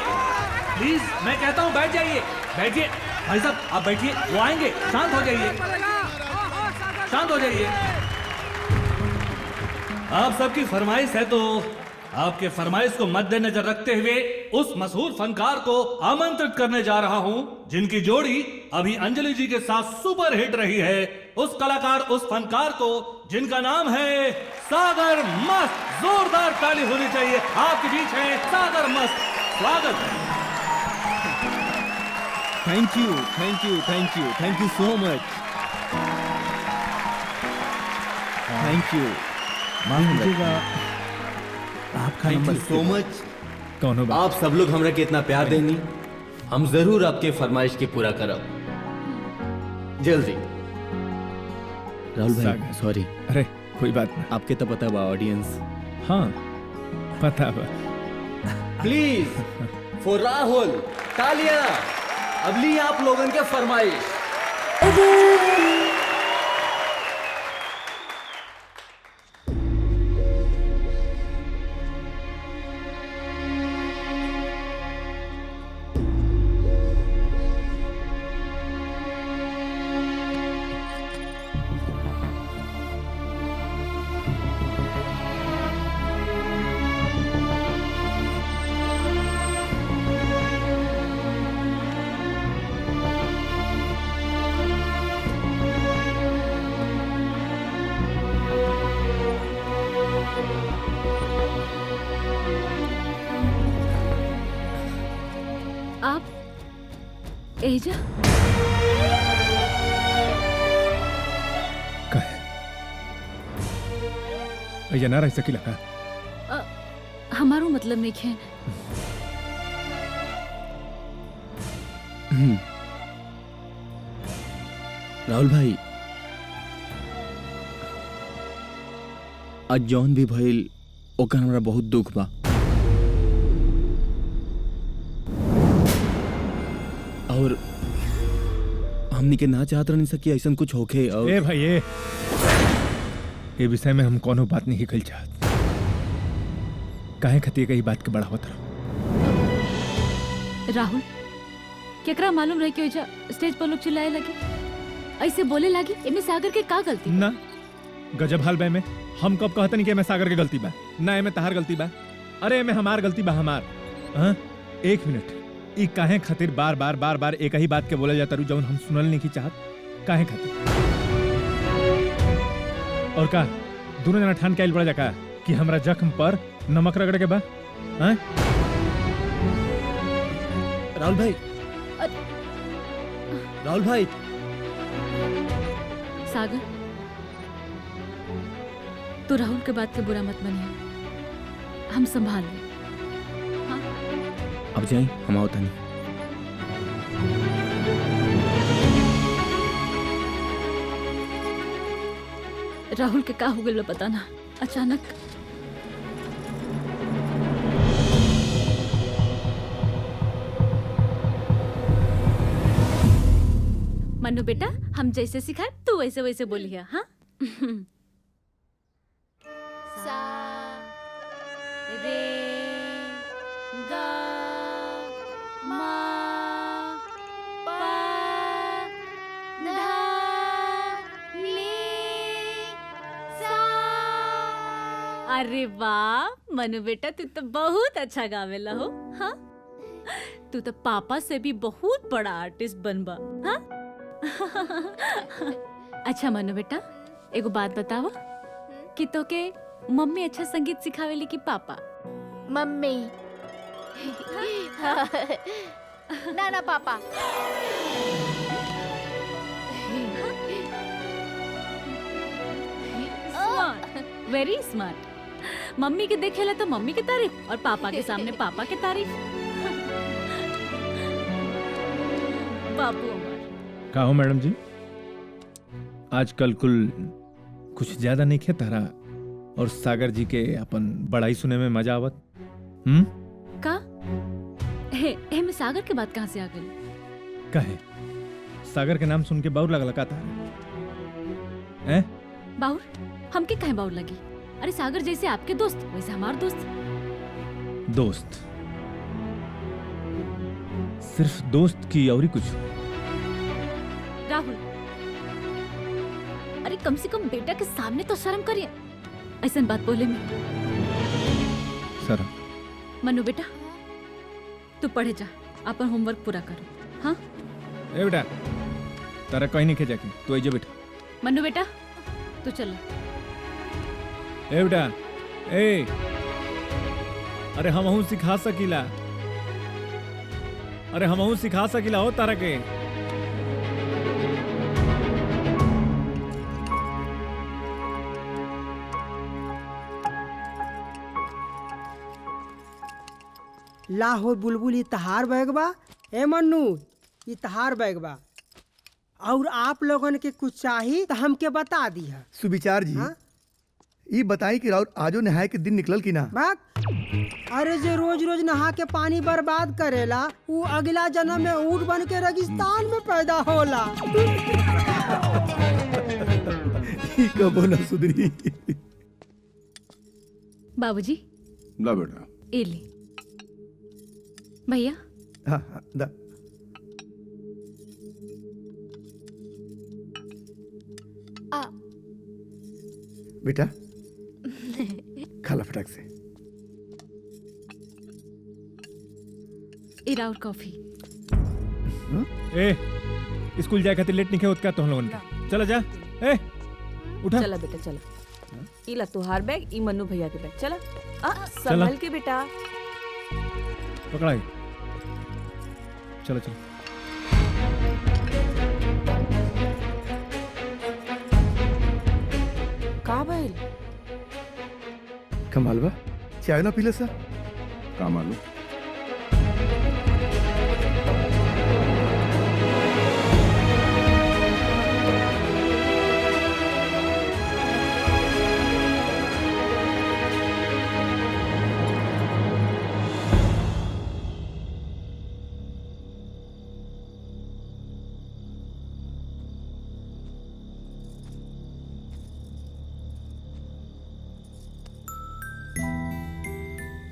प्लीज, मैं कहता हूँ बैठ जाइए। बैठिए भाई साहब, आप बैठिए, वो आएंगे। शांत हो जाइए, शांत हो जाइए। आप सबकी फरमाइश है तो आपके फरमाइश को मद्देनजर रखते हुए उस मशहूर फनकार को आमंत्रित करने जा रहा हूं, जिनकी जोड़ी अभी अंजलि जी के साथ सुपर हिट रही है। उस कलाकार, उस फनकार को जिनका नाम है सागर मस्त। जोरदार ताली होनी चाहिए। आपके बीच है सागर मस्त। स्वागत है। Thank you thank you thank you thank you so much. Thank you आपका थैंक यू सो मच। कौन हो आप सब लोग हमरा के इतना प्यार देनी, हम जरूर आपके फरमाइश के पूरा करब जल्दी। राहुल भाई सॉरी। अरे कोई बात नहीं। आपके तो पता बा ऑडियंस। हाँ पता बा। प्लीज फॉर राहुल तालियां। अब ली आप लोगन के फरमाइश। एजा कहे ना रह सकी लगा। हमारो मतलब नहीं है। राहुल भाई आज जौन भी भइल ओकर हमरा बहुत दुख बा। और हमनी के ना चाहत रहनी सकी ऐसा कुछ होखे। और ए भाई ये विषय में हम कोनो बात नहीं कल चाहत। काहे खतिए कई बात के बढ़ावत रहो। राहुल केकरा मालूम रहे कि स्टेज पर लोग चिल्लाए लगे, ऐसे बोले लगी। इमे सागर के का गलती ना? गजब हाल बे में हम कब कहते नहीं कि मैं सागर के गलती बा ना एमे तहार गलती बा। अरे एमे हमार गलती बा हमार। हाँ? एक मिनट ई काहे खातिर बार बार एक ही बात के बोला जाता रू जौन हम सुनल नहीं की चाहत। काहे खातिर? और का दोनों जना ठान के आइल पड़ा जा का कि हमरा जख्म पर नमक रगड़े के बा? हाँ? राहुल भाई राहुल भाई सागर तू राहुल के बात के बुरा मत मानिए, हम संभाल ले। अब जाए हम आओ तनी। राहुल के का हो गइल पता ना, अचानक मन्नू बेटा हम जैसे सिखाए तू वैसे वैसे बोलिए। हाँ सा रे गा मा पा धा नी सा। अरे वाह मनु बेटा तू तो बहुत अच्छा गावेला हो। हाँ तू तो पापा से भी बहुत बड़ा आर्टिस्ट बनबा। हाँ अच्छा मनु बेटा एगो बात बतावा कि तो के मम्मी अच्छा संगीत सिखावेली कि पापा? मम्मी ना ना पापा। Smart, very smart. मम्मी के देखेला तो मम्मी की तारीफ और पापा के सामने पापा की तारीफ। बाबू का हो मैडम जी आजकल कुछ ज्यादा नहीं खे तारा और सागर जी के अपन बड़ाई सुने में मजा आवत। का हे में सागर के बात कहाँ से आ गई? कहे सागर के नाम सुन के बाउर लगल का तारा? हैं? बाउर? हमके कहे बाउर लगी? अरे सागर जैसे आपके दोस्त वैसे हमार दोस्त। दोस्त? सिर्फ दोस्त की और कुछ? राहुल अरे कम से कम बेटा के सामने तो शर्म करिए, ऐसा बात बोले में। शर्म? मनु बेटा तू पढ़े जा, अपन होमवर्क पूरा करो। हाँ ए बेटा तारा कहीं नहीं जाके तू आई जा बेटा। मनु बेटा तू चल। ए बेटा ए अरे हमहू सिखा सकीला, अरे हमहू सिखा सकीला हो तारा के। ला हो बुलबुल ये तहार बैग बा, ए मन्नू ये तहार बैग बा, और आप लोगन के कुछ चाहिए तो हमके बता दिया। सुविचार जी ये बताई कि राउर आजो नहाए के दिन निकलल की ना? अरे जो रोज रोज नहा के पानी बर्बाद करेला वो अगला जन्म में ऊँट बन के रेगिस्तान में पैदा होला। कबो ना सुधरी। बाबूजी ला बेटा। ए ले भैया। हाँ हाँ दा। बेटा खाला फटाक से। ए राउर कॉफी। ए स्कूल जाए खातिर लेट नहीं होत का तो हम लोगन के? चला जा। ए उठा। चला बेटा चला। ई ला तुहार बैग, ई मन्नू भैया के बैग। चला संभल के बेटा। पकड़ाई। चलो चलो। का भइल? कमाल बा, चाय ना पीले सर? का मालूम।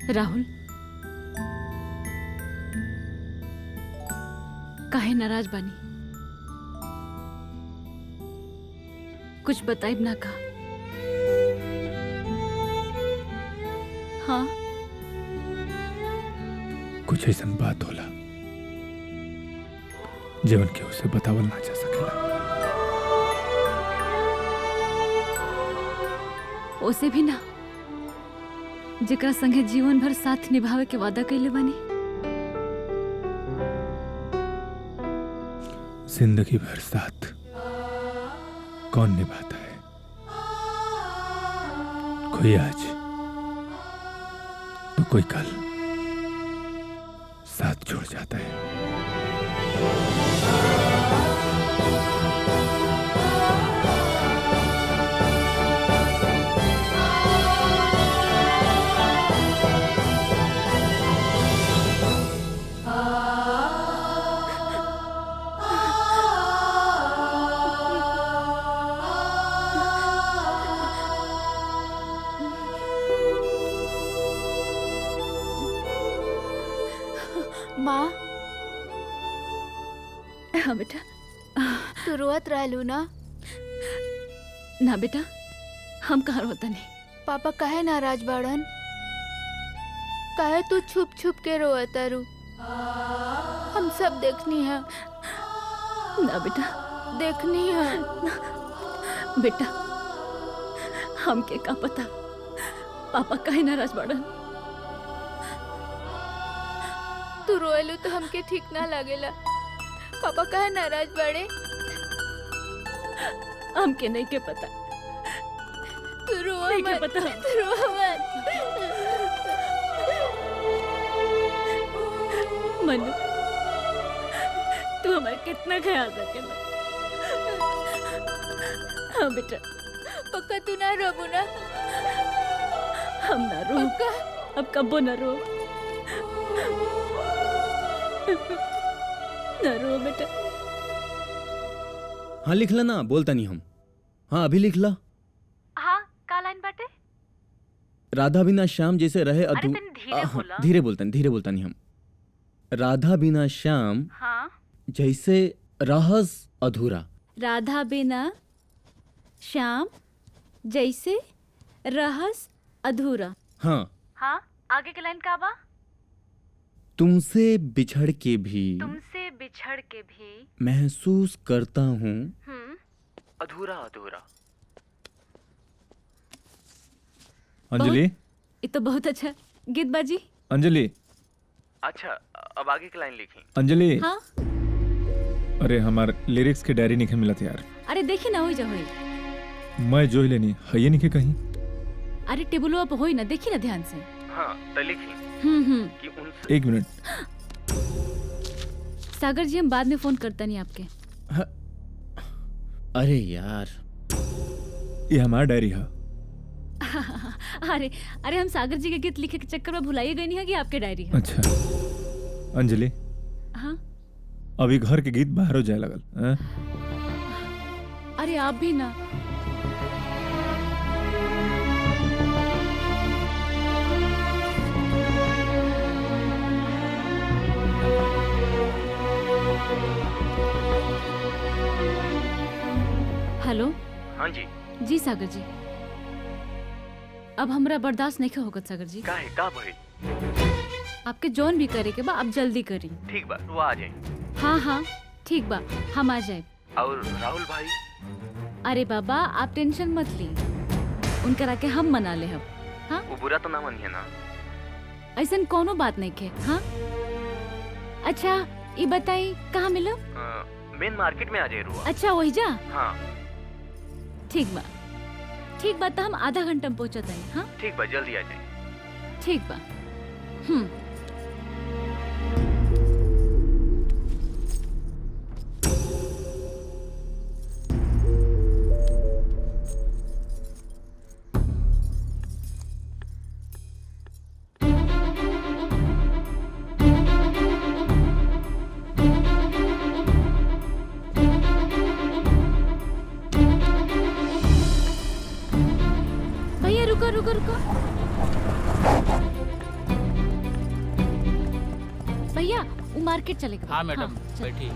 राहुल काहे नाराज बानी? कुछ बताइब ना का? हाँ कुछ ऐसा बात होला जीवन के उसे बतावल ना जा सकेला। ओसे भी ना जेकरा संगे जीवन भर साथ निभावे के वादा कइले बानी। जिंदगी भर साथ कौन निभाता है? कोई आज तो कोई कल साथ छोड़ जाता है। माँ हाँ बेटा। तू रोत रहलू ना? ना बेटा हम कहाँ रोता नहीं। पापा काहे नाराज बाड़न? काहे तू छुप छुप के रोता रू? हम सब देखनी है। ना बेटा देखनी है। बेटा हमके का पता पापा काहे नाराज बाड़न। तू रोएलू तो हमके ठीक ना लागेला। पापा काहे नाराज बाड़े? हमके नहीं के पता। तू रो मत। पता। तू रो मत। मनु तू हमारा कितना ख्याल रखेला। हाँ बेटा पक्का तू ना रोबू ना? हम ना रो। अब कबो ना रो। ना रो बेटा। हाँ लिख ला ना, बोलता नहीं हम। हाँ अभी लिख ला। हाँ का लाइन बाटे? राधा बिना श्याम जैसे रहे अधू। धीरे बोलता नहीं हम। राधा बिना श्याम हाँ जैसे रहस अधूरा। राधा बिना श्याम जैसे रहस अधूरा। हाँ हाँ आगे की लाइन का बा? तुमसे बिछड़ के भी महसूस करता हूँ अधूरा अधूरा। अंजलि ये तो बहुत अच्छा गीत बाजी। अंजलि अच्छा अब आगे की लाइन लिखी। अंजलि हाँ अरे हमार लिरिक्स के डायरी नहीं मिलत यार। अरे देखी ना हो जा होई। मैं जो ही लेनी है ये नहीं कहीं। अरे टेबुलो पे होई ना, देखी ना ध्यान से। हाँ तो लिखी। कि उनसे। एक मिनट सागर जी, हम बाद में फोन करता नहीं आपके। अरे यार, ये हमारा डायरी है। अरे अरे, हम सागर जी के गीत लिखे के चक्कर में भुलाइए गए नहीं है कि आपके डायरी है। अच्छा अंजलि, हाँ अभी घर के गीत बाहर हो जाए लगल। अरे आप भी ना। हेलो। हाँ जी। जी सागर जी, अब हमरा बर्दाश्त नहीं होगा सागर जी। काहे का भइल? आपके जॉन भी करे के बा, आप जल्दी करी। ठीक बा, वो आ जाए। हाँ हाँ ठीक बा, हम आ जाए। और राहुल भाई? अरे बाबा, आप टेंशन मत ली, उनकरा के हम मना ले हम। हाँ, वो बुरा तो ना मानिए ना? ऐसा कोनो बात नहीं के। हाँ अच्छा, ये बताई कहाँ मिलो? मेन मार्केट में आ जाए रुआ। अच्छा वही जा। हाँ ठीक बा, ठीक बा, तो हम आधा घंटा में पहुँचत हैं। हाँ ठीक बा, जल्दी आ जाए। ठीक बा। भैया रुको रुको रुको। भैया वो मार्केट चलेगा। हाँ मैडम, बैठी।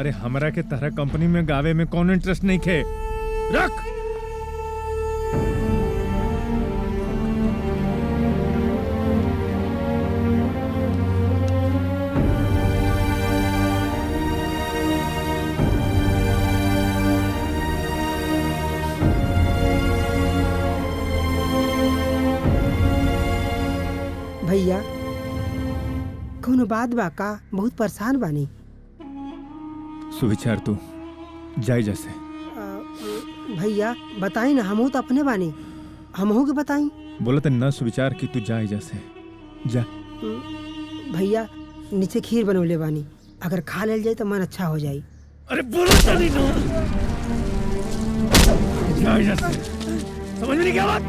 अरे हमरा के तारा कंपनी में गावे में कौन इंटरेस्ट नहीं खे। रख। भैया कौनो बात बा का? बहुत परेशान बानी। सुविचार तू जाई जैसे। भैया बताई ना, हमहू तो अपने बानी, हमहू के बताई। बोला तो न सुविचार कि तू जाई जैसे जा। भैया नीचे खीर बनवले बानी, अगर खा लेल जाए तो मन अच्छा हो जाई। अरे बोलो चली ना। जाई जैसे। समझ में नहीं क्या बात?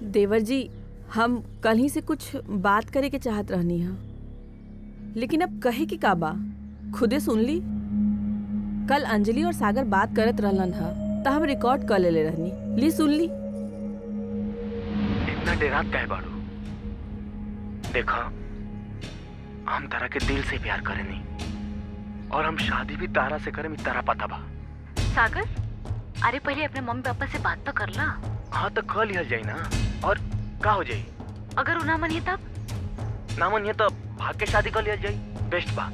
देवर जी हम कल ही से कुछ बात करे के चाहत रहनी है, लेकिन अब कहे की का बा खुदे सुन ली। कल अंजलि और सागर बात करत रहलन हा तो हम रिकॉर्ड कर ले रहनी, ली सुन ली। इतना डेरात काहे बाड़ू? देखा हम तारा के दिल से प्यार करेनी और हम शादी भी तारा से करें, तारा पता बा। सागर अरे पहले अपने मम्मी पापा से बात तो कर ला। हाँ तो कल लिया जाए ना, और का हो जाए? अगर वो ना मनिए तब? ना मनिए तब भाग के शादी कर लिया जाए, बेस्ट बात।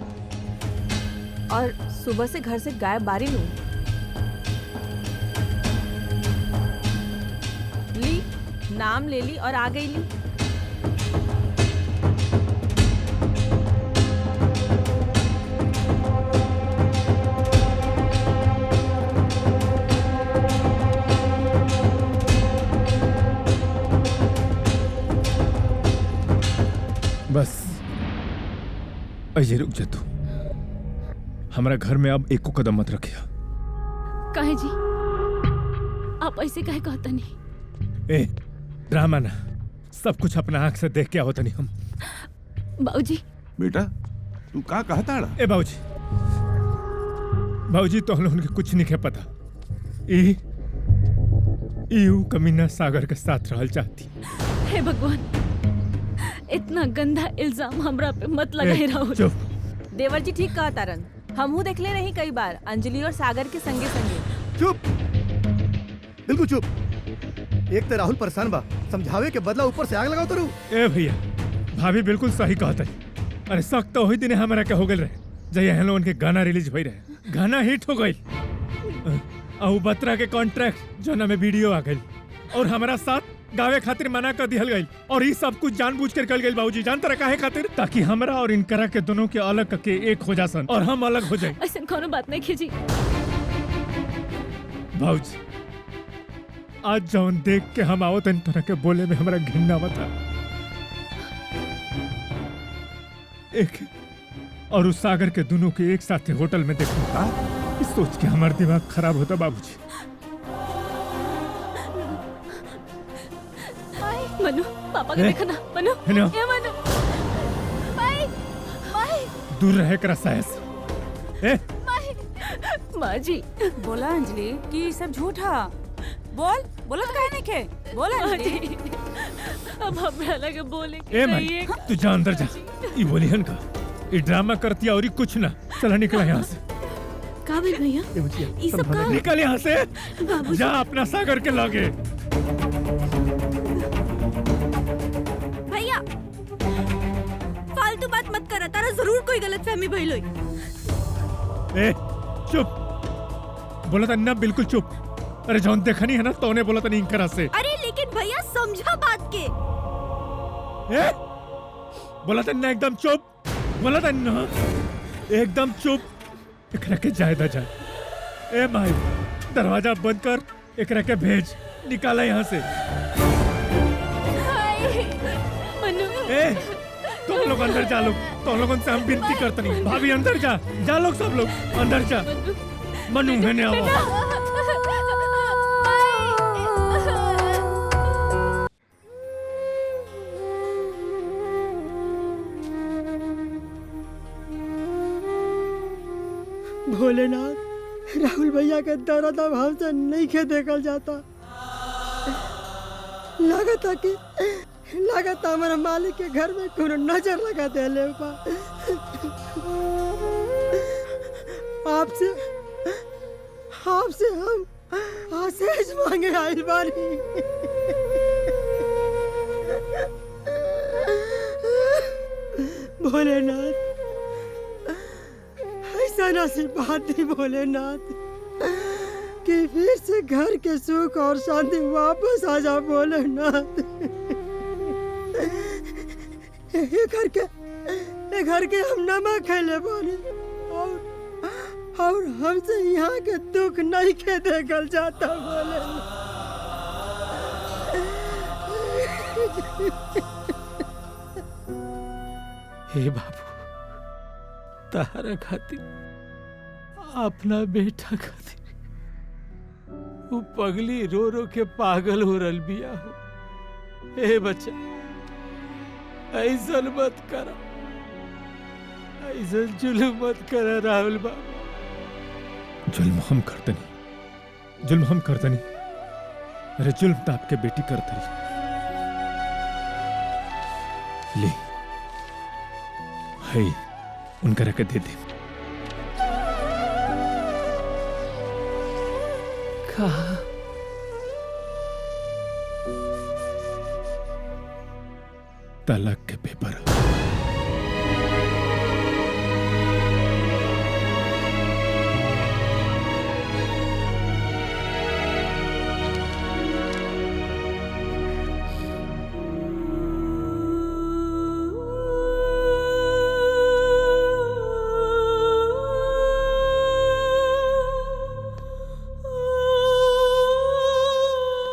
और सुबह से घर से गायब बारी लूं। ली नाम ले ली और आ गई ली। बस अजय रुक जा तू, हमारा घर में अब एको कदम मत रखिया। काहे जी आप ऐसे काहे कहता नहीं? ए ड्रामा ना, सब कुछ अपना आंख से देख के होता नहीं हम। बाबूजी बेटा तू का कहता रहा? ए बाबूजी तो हम लोगों के कुछ नहीं के पता। यू कमीना सागर के साथ रहल चाहती। हे भगवान इतना गंदा इल्जाम हमरा पे मत लगाए रहो। देवर जी ठीक कहा तारन, हमहू देखले नहीं कई बार अंजलि और सागर के संगे संगे। चुप। बिल्कुल चुप। एक तो राहुल परेशान बा, समझावे के बदला ऊपर से आग लगाओ तरू। ए भैया, भाभी बिल्कुल सही कहत है। अरे सख्त तो वही दिन हमरा के हो गल रहे जय हेलो उनके गाना रिलीज होई रहे, गाना हिट हो गई और बत्रा के कॉन्ट्रैक्ट जो ना में वीडियो आ गई और हमारा साथ गावे खातिर मना कर दिहल गई और ये सब कुछ जानबूझ कर कल गई। बाबूजी जानते रखा है खातिर ताकि हमरा और इनकरा के दोनों के अलग करके एक हो जासन और हम अलग हो जाए। ऐसा कोनो बात नहीं खींची। बाबूजी आज जौन देख के हम आवत इन तरह के बोले में हमरा घिन्ना बता एक और उस सागर के दोनों के एक साथ होटल में देखूंगा, इस सोच के हमारा दिमाग खराब होता बाबूजी। मनु पापा के देखना। मनु हेलो। ए मनु माई माई दूर रहे करा साहस। ए माँ जी बोला अंजलि कि ये सब झूठा बोल बोला काहे नहीं के बोला अंजलि। अब हमरा लगे बोले ए माई तू जा अंदर जा। ये बोली हन का ये ड्रामा करती और कुछ ना। चला निकला यहाँ से। का भाई भैया ये सब का निकल यहाँ से। जा अपना सागर के लागे। भैया फालतू बात मत करा, तारा जरूर कोई गलतफहमी भइल होई। ए चुप। बोला था ना बिल्कुल चुप। अरे जौन देखा नहीं है ना तौने बोला था नहीं करा से। अरे लेकिन भैया समझा बात के। ए बोला था ना एकदम चुप। बोला था ना एकदम चुप। एकरा के जायदा जा। ए माई दरवाजा बंद कर, एकरा के भेज, निकाला यहाँ से। ए तुम लोग अंदर जा लो, तुम लोगों से हम विनती करते नहीं। भाभी अंदर जा, जा लोग सब लोग अंदर जा। मनु है ने आओ। भोलेनाथ, राहुल भैया के दर्द भाव से नहीं खे देखल जाता। लगता हमारा मालिक के घर में कोनो नजर लगा दे ले बा। आपसे हम आशीष मांगे आइल बानी। भोलेनाथ ऐसा आशीर्वाद दी भोलेनाथ कि फिर से घर के सुख और शांति वापस आ जा भोलेनाथ। ये घर के हम नमक खेले बानी और हमसे यहाँ के दुख नहीं के देखल जाता भोलेनाथ। हे बाबू तारा खातिर अपना बेटा खातिर वो पगली रो रो के पागल हो रल बिया हो। ए बच्चा ऐसा मत करा, ऐसा जुल्म मत करा राहुल बाबू। जुल्म हम करते नहीं, जुल्म हम करते नहीं। अरे जुल्म तो आपके बेटी करते रही। ले है उनका रख दे दे। कहा तलाक के पेपर।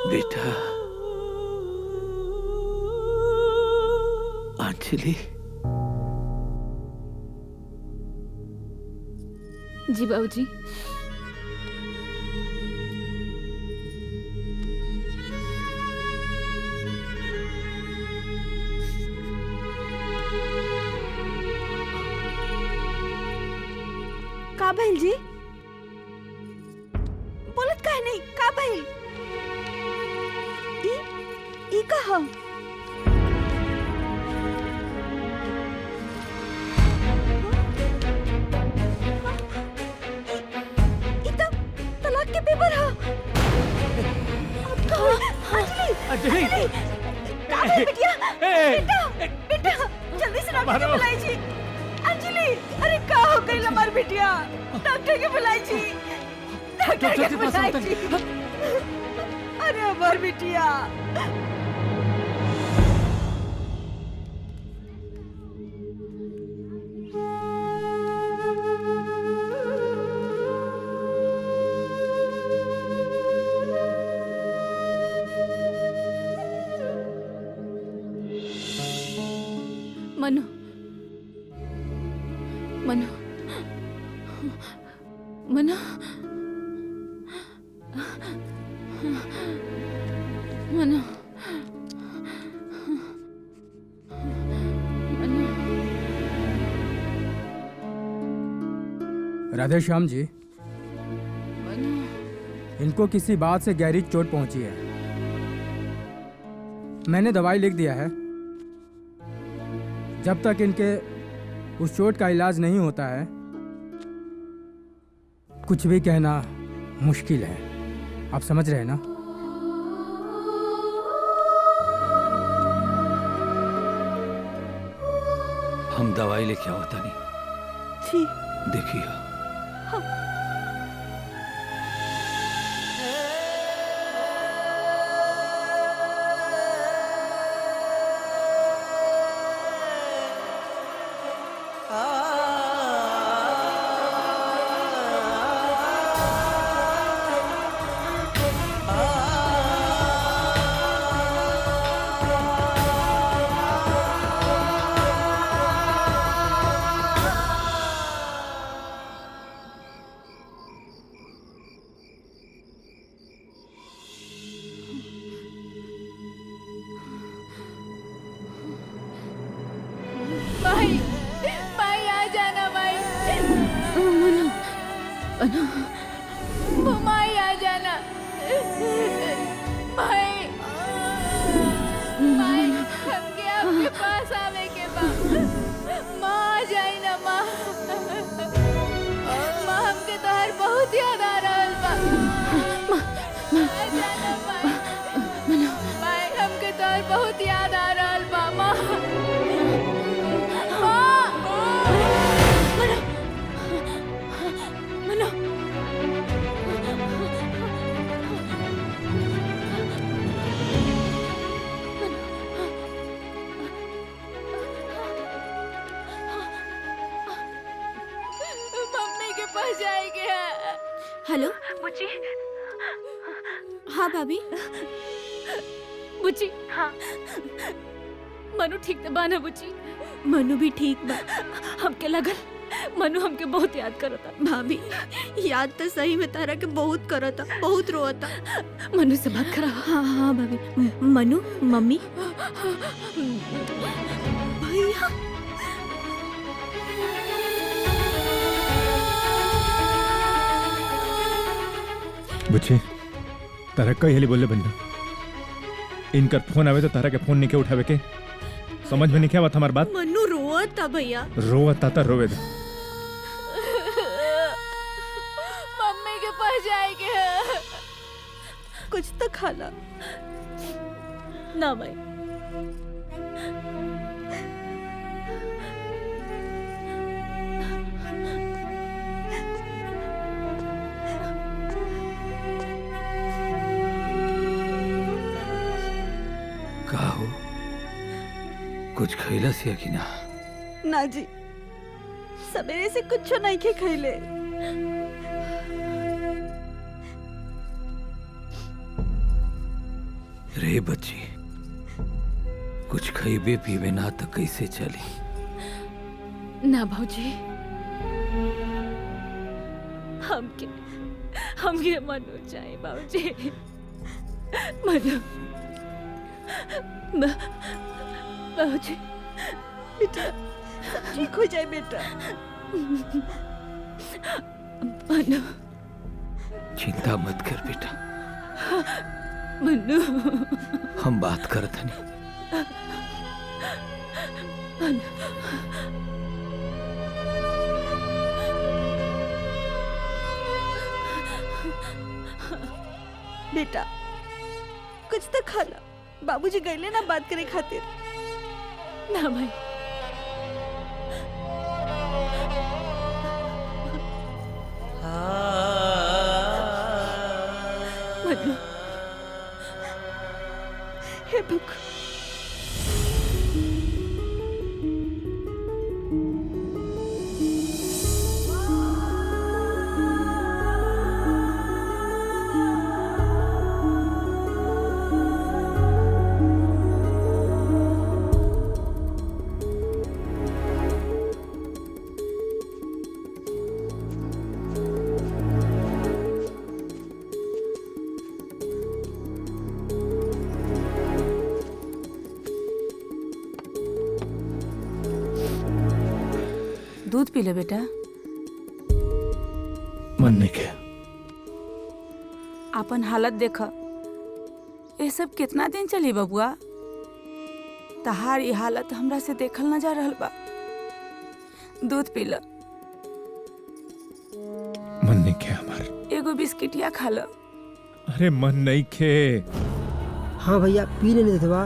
बेटा अंजलि। जी बाबूजी। का भइल जी? बोलत काहे नहीं? का भइल? ई कहा? ई तो तलाक के पेपर हा। अंजलि बिटिया बेटा बेटा जल्दी से डॉक्टर के बुलाई जी। अंजलि अरे का हो गई हमार बिटिया, डॉक्टर के बुलाई जी, डॉक्टर के बुलाई जी। अरे हमार बिटिया मनु मनु मनु मनु राधे श्याम जी, इनको किसी बात से गहरी चोट पहुंची है। मैंने दवाई लिख दिया है। जब तक इनके उस चोट का इलाज नहीं होता है कुछ भी कहना मुश्किल है। आप समझ रहे हैं ना? हम दवाई लेके आओ तनी। जी देखिए भाई भाई आ जाना भाई। भाई आ जाना भाई। भाई हमके आपके पास आवे के बा। माँ आ जाई ना माँ। माँ हमके तो हर बहुत याद आ रहल बा। आ जाना भाई। भाई हमके तो हर बहुत याद आ रहल बा माँ। मम्मी के पास जाएंगे। हेलो बुच्ची। हाँ भाभी। बुच्ची हाँ मनु ठीक तो बा ना बुच्ची? मनु भी ठीक बा। हमके लगल मनु हमके बहुत याद करता। भाभी याद तो सही में तारा के बहुत करता, बहुत रोता। मनु से बात करा। हाँ हाँ भाभी। मनु मम्मी भैया बुच्ची तारा कई हेली बोले बंदा इनकर फोन आवे तो तारा के फोन नहीं के उठावे के समझ में नहीं क्या बात हमार बात। मनु रोता भैया। रोवता ता रोवे दे। मम्मी के पास जाएंगे। कुछ तो खाला ना भाई। का हो कुछ खैला से कि ना? ना जी सवेरे से कुछ नहीं के खैले। रे बच्ची कुछ खइबे पीबे ना तो कैसे चली? ना भाऊजी हमके मनु चाहिए भाऊजी। मनु भाऊजी बेटा सब ठीक हो जाए बेटा। मनु चिंता मत कर बेटा। मनु हम बात करत हनी। बेटा कुछ तो खा लो। बाबूजी गईले ना बात करे खातिर। ना भाई, मनु, हे भगवान। दूध पी ले बेटा। मन नहीं के। अपन हालत देख, ये सब कितना दिन चली बबुआ। तहार ये हालत हमरा से देखल न जा रहल बा। दूध पी ल। मन नहीं के हमार। एगो बिस्किटिया खा ल। अरे मन नहीं के। हाँ भैया पी लेने देते बा।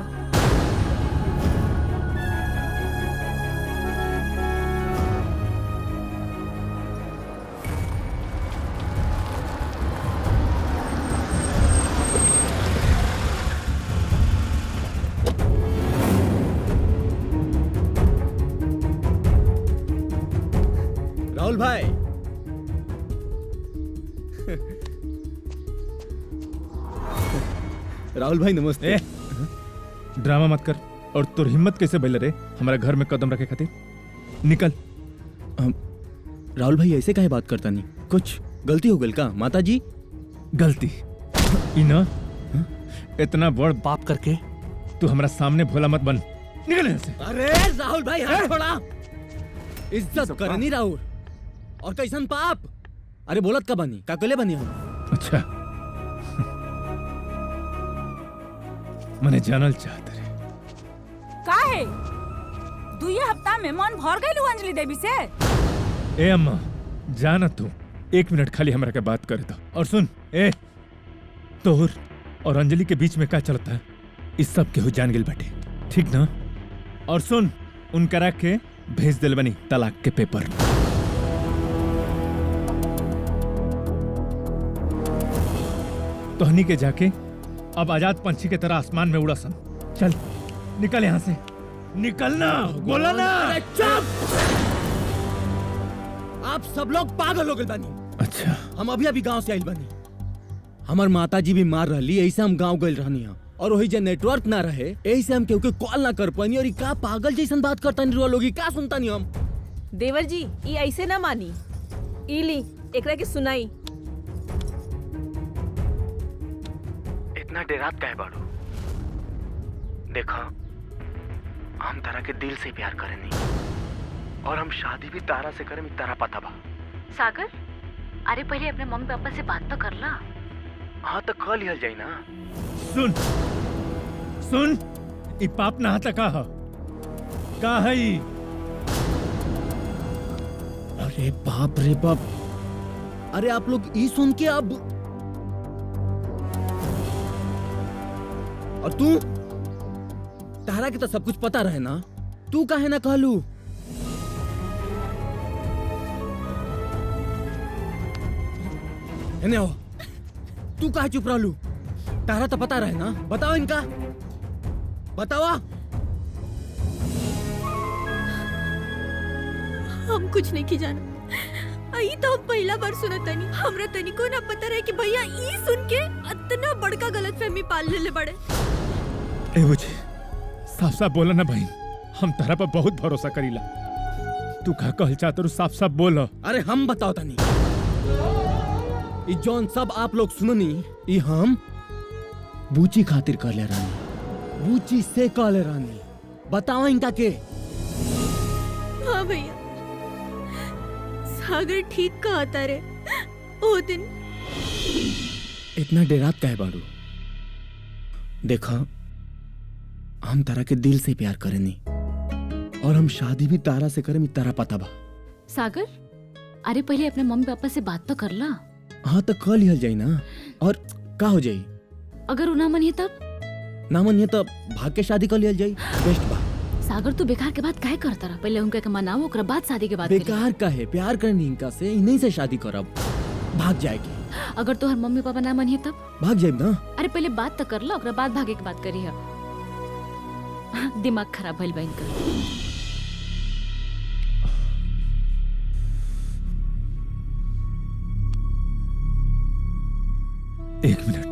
राहुल भाई, राहुल भाई नमस्ते। ड्रामा मत कर। और तोर हिम्मत कैसे भइल रे हमारा घर में कदम रखे खातिर? निकल। राहुल भाई ऐसे काहे बात करता नहीं? कुछ गलती हो गई का माता जी? गलती इना इतना बड़ बाप करके तू हमारा सामने भोला मत बन। निकल यहाँ से। अरे राहुल भाई हाथ छोड़ा। इज्जत करनी राहुल। और कैसन पाप? अरे बोलत का बनी का कले बनी हम। अच्छा मने जानल चाहते रे। काहे? दुई हफ्ता में मन भर गइल अंजलि देवी से। ए अम्मा जाना तू 1 मिनट खाली हमरा के बात करे दो। और सुन ए तोहर और अंजलि के बीच में क्या चलता है इस सब केहू जान गेल बाटे, ठीक ना? और सुन उनकरा के भेज दिल बनी तलाक के पेपर। तोहनी के जाके अब आजाद पंछी के तरह आसमान में उड़ा सन। चल निकल यहाँ से। निकलना बोला ना। अरे चुप! आप सब लोग पागल हो गए बानी। अच्छा हम अभी अभी गांव से आइल बानी। हमार माता जी भी मार रही, यही से हम गांव गइल रहनी है। और वही जे नेटवर्क ना रहे यही से हम केहू के कॉल ना कर पानी। और ई का पागल जैसन बात करता नहीं लोग, का सुनता नहीं हम। देवर जी ये ऐसे ना मानी। ई ली एकरा के सुनाई। इतना डेरात काहे बाड़ू? देखा हम तारा के दिल से प्यार करेनी और हम शादी भी तारा से करें, तारा पता बा। सागर, अरे पहले अपने मम्मी पापा से बात तो कर ला। हाँ तो कल लिहल जाई ना। सुन सुन ई पाप ना हता का है ई? अरे बाप रे बाप। अरे आप लोग ई सुन के अब। और तू तारा के तो सब कुछ पता रहे ना, तू काहे ना कहलू? एने आओ। तू काहे चुप रहलू? तारा तो पता रहे ना, बताओ इनका बताओ। हम कुछ नहीं की जाना। आई तो हम पहला बार सुना तनी। हमरा तनी को ना पता रहे कि भैया ई सुन के इतना बड़का गलतफहमी पाल लेले बड़े। ए बुझे साफ साफ बोला ना भाई, हम तारा पर बहुत भरोसा करीला। तू का कहल चाहत रू साफ साफ बोल। अरे हम बताओ तनी। ई जौन सब आप लोग सुननी ई हम बूची खातिर कहले रानी। बूची से कहले रानी। बताओ इनका के। हाँ भैया, सागर ठीक कहता रे। ओ दिन इतना डेरात काहे बाड़ू? देखा हम तारा के दिल से प्यार करेनी और हम शादी भी तारा से करें, तारा पता बा। सागर, अरे पहले अपने मम्मी पापा से बात तो कर ला। हाँ तो कल लिहल जाई ना। और का हो जाई? अगर उना मनी तब? ना मनिए तो भाग के शादी कर लिया जाई, बेस्ट बा। सागर तू बेकार के बात काहे करता रहा? पहले उनके के मनाओ, ओकरा बाद शादी के बात करी। बेकार का है, प्यार करनी इनका से, इन्हीं से शादी करब। भाग जाएगी। अगर तोहर मम्मी पापा ना मनिए तब? भाग जाए ना। अरे पहले बात तो कर लो, ओकरा बाद भागे के बात करी है। दिमाग खराब भइल बा इनका। एक मिनट।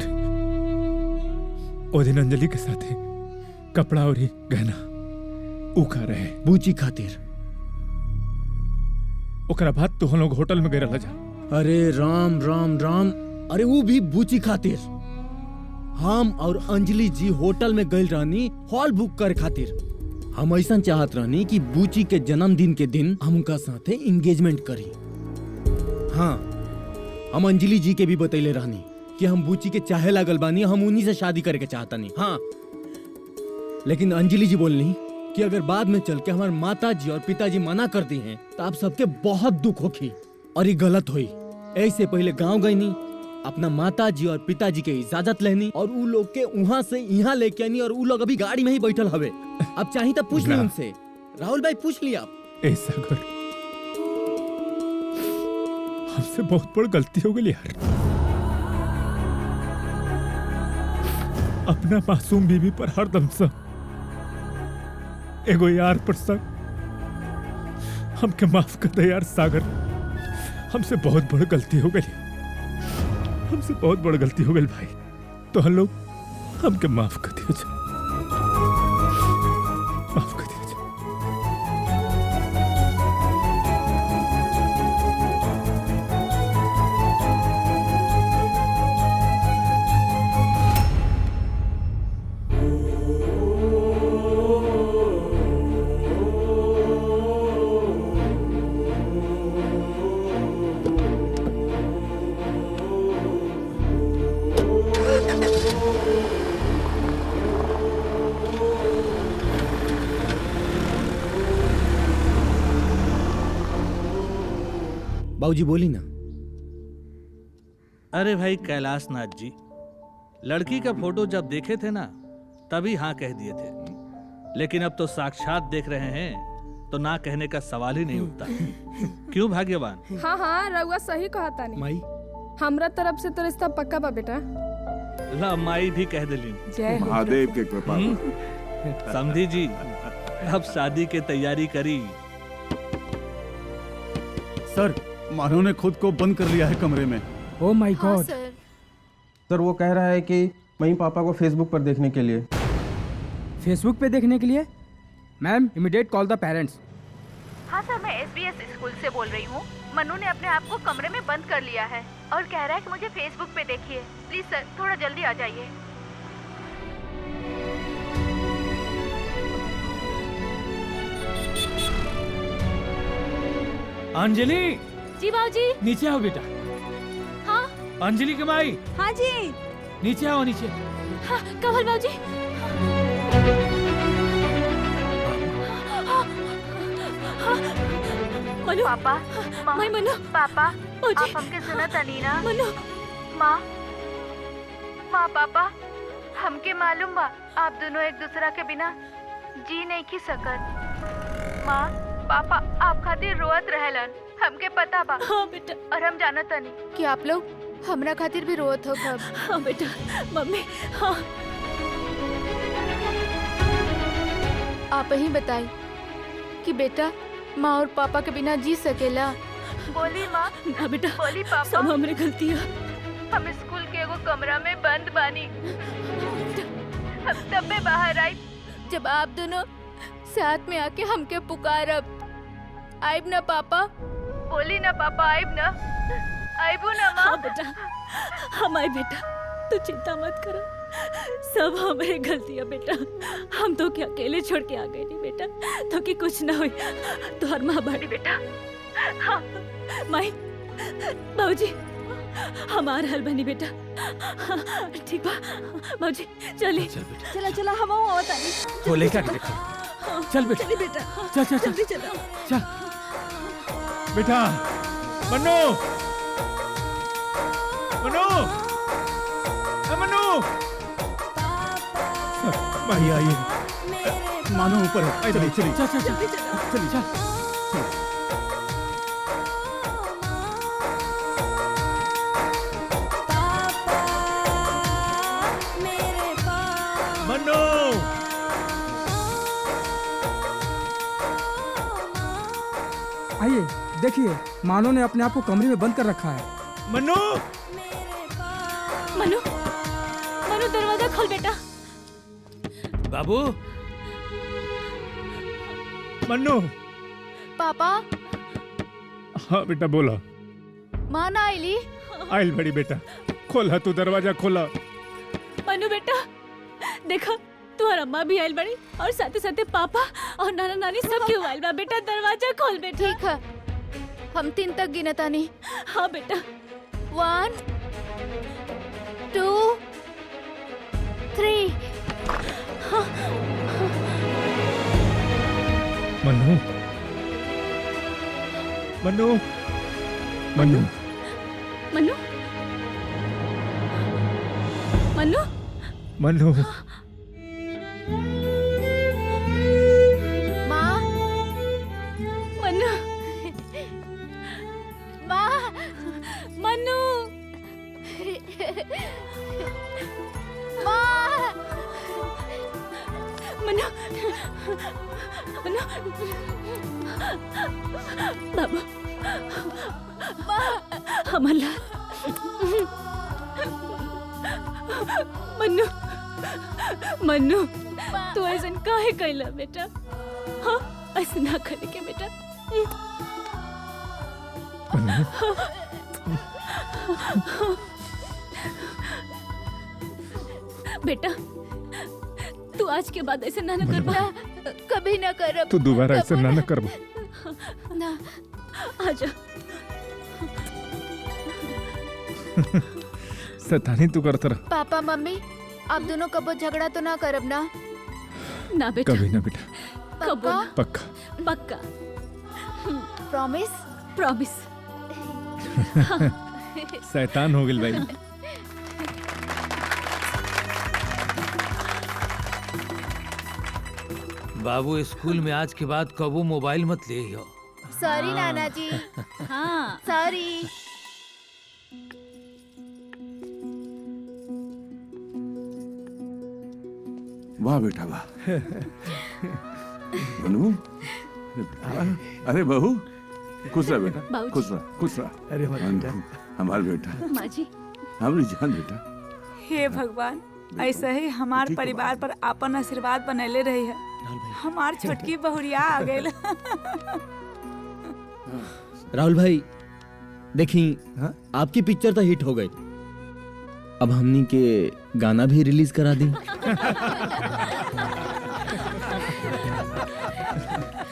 ओ दिन अंजलि के साथ कपड़ा और ही गहना उका रहे बूची खातिर। ओकरा बाद तो हम लोग होटल में गए रह जा। अरे राम राम राम, अरे वो भी बूची खातिर। हम और अंजलि जी होटल में गए रहनी हॉल बुक कर खातिर। हम ऐसा चाहत रहनी कि बूची के जन्मदिन के दिन हम उनका साथे एंगेजमेंट करी। हाँ, हम अंजलि जी के भी बतैले रहनी कि हम बूची के चाहे लागल बानी, हम उन्हीं से शादी करे के चाहता नहीं। हाँ, लेकिन अंजलि जी बोलनी कि अगर बाद में चल के हमारे माता जी और पिताजी मना कर दी हैं तो आप सबके बहुत दुख होगी और ये गलत हुई। ऐसे पहले गांव गई नहीं, अपना माता जी और पिताजी के इजाजत लेनी और उ लोग के वहाँ से यहाँ लेके आनी, और उ लोग अभी गाड़ी में ही बैठल हवे। अब चाहिए तो पूछ ली उनसे। राहुल भाई पूछ लिया आप। ऐसा कर, हमसे बहुत बड़ी गलती हो गई यार। अपना मासूम बीवी पर हरदम से एगो यार पर शक, हमके माफ कर दे यार सागर। हमसे बहुत बड़ी गलती हो गई, हमसे बहुत बड़ी गलती हो गई भाई। तो हम लोग हमके माफ कर दिया जा, माफ कर दिया जा। बाबूजी बोली ना। अरे भाई कैलाश नाथ जी, लड़की का फोटो जब देखे थे ना तभी हाँ कह दिए थे, लेकिन अब तो साक्षात देख रहे हैं तो ना कहने का सवाल ही नहीं उठता। क्यों भाग्यवान? हाँ हाँ, रउआ सही कहा तानी। माई, हमरा तरफ से तो रिश्ता पक्का बा बेटा। ला माई भी कह दिली। जय हो। महादेव के कृपा। समझी जी, अब शादी की तैयारी करी। सर, मानो ने खुद को बंद कर लिया है कमरे में। Oh my God. सर वो कह रहा है कि मम्मी पापा को फेसबुक पर देखने के लिए। फेसबुक पे देखने के लिए? मैम, इमीडिएट कॉल द पेरेंट्स। हाँ सर, मैं SBS स्कूल से बोल रही हूँ। मनु ने अपने आप को कमरे में बंद कर लिया है और कह रहा है कि मुझे फेसबुक पे देखिए। प्लीज सर, थोड़ा जल्दी आ जाइए। अंजलि। जी बाबूजी। नीचे आओ बेटा। हाँ अंजलि के माई। हाँ जी। नीचे आओ, नीचे। हाँ कमल बाबूजी। मनु पापा, माई मनु पापा, आप हमके सुना तनी ना? मनु, माँ, माँ पापा, हमके मालूम बा आप दोनों एक दूसरा के बिना जी नहीं की सकत। माँ पापा आप खातिर रोअत रहलन, हमके पता बा। हाँ बेटा। और हम जानत तनी कि आप लोग हमरा खातिर भी रोत हो कब। हाँ बेटा, मम्मी। हाँ आप ही बताई कि बेटा माँ और पापा के बिना जी सकेला? बोली माँ। ना बेटा, बोली पापा। सब हमरे गलती है। हम स्कूल के एगो कमरा में बंद बानी, हम तब में बाहर आई जब आप दोनों साथ में आके हमके पुकारब। आइब ना पापा? बोली ना पापा, आइब ना? आइबू ना माँ? हाँ बेटा, हम आई बेटा, तू चिंता मत करो, सब हमारे गलती है बेटा। हम तो क्या अकेले छोड़ के आ गए नहीं बेटा, तो कि कुछ ना हुई। तो हर माँ बाड़ी बेटा। हाँ माई, बाबूजी हमार हल बनी बेटा। हाँ, ठीक बा बाबूजी, चली। चला चला, हम आवत आनी। तो लेकर के देखो। चल बेटा। चली बेटा। चल चल चल। जल्दी चलो। चल बेटा। मनु, मनु, मनु। भाई आइए। मानो ऊपर है, चलिए चलिए चल चल चल चलिए चल। मन्नू आइए देखिए, मानो ने अपने आप को कमरे में बंद कर रखा है। मन्नू मनु मनु दरवाजा खोल बेटा। बाबू मन्नू। पापा हाँ बेटा बोला। माँ ना आईली। आइल बड़ी बेटा, खोला तू दरवाजा खोला। मनु बेटा देखो, तुम्हारा अम्मा भी आयल बड़ी और साथे साथे पापा और नाना नानी सब क्यों आयल बा। बेटा दरवाजा खोल बेटा। ठीक है, हम 3 तक गिनता नहीं। हाँ बेटा। 1 2 3। मन्नू मन्नू मन्नू मनु मनु मन्नू। माँ मनु माँ मनु माँ मनु मनु बाबू हमारा मन्नू मन्नू तू ऐसा काहे कैला बेटा। हाँ ऐसा ना करे के बेटा। बेटा तू आज के बाद ऐसे ना कर। कभी ना करब। तू दोबारा ऐसे ना करबो। ना आजा। सतानी तू करता रह। पापा मम्मी आप दोनों कबो झगड़ा तो ना करब ना। ना बेटा। कभी ना बेटा। कबो ना। पक्का पक्का। Promise promise. शैतान हो गई भाई। बाबू स्कूल में आज के बाद कबो मोबाइल मत ले हो। सॉरी नाना जी। हाँ सॉरी। वाह बेटा वाह। मनु अरे बहू खुश रह बेटा, बाबूजी। खुश रह खुश रह। अरे बेटा हमारा बेटा, माँ जी हमारी जान बेटा। हे भगवान, ऐसा ही हमार परिवार पर आपन आशीर्वाद बनैले रही है। हमार छोटकी बहुरिया आ गई। राहुल भाई देखी, आपकी पिक्चर तो हिट हो गई, अब हमनी के गाना भी रिलीज करा दी।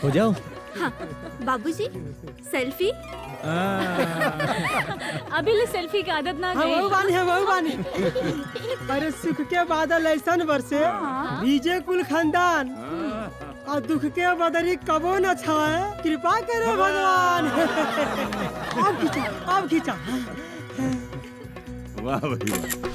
हो जाओ। हाँ, बाबूजी सेल्फी। अभी ले सेल्फी की आदत ना गई। बहु बानी। अरे सुख के बादल ऐसन बरसे डीजे कुल खानदान और दुख के बदरी कबो न छाए, कृपा करे भगवान। अब खींचा वाह भाई वाह।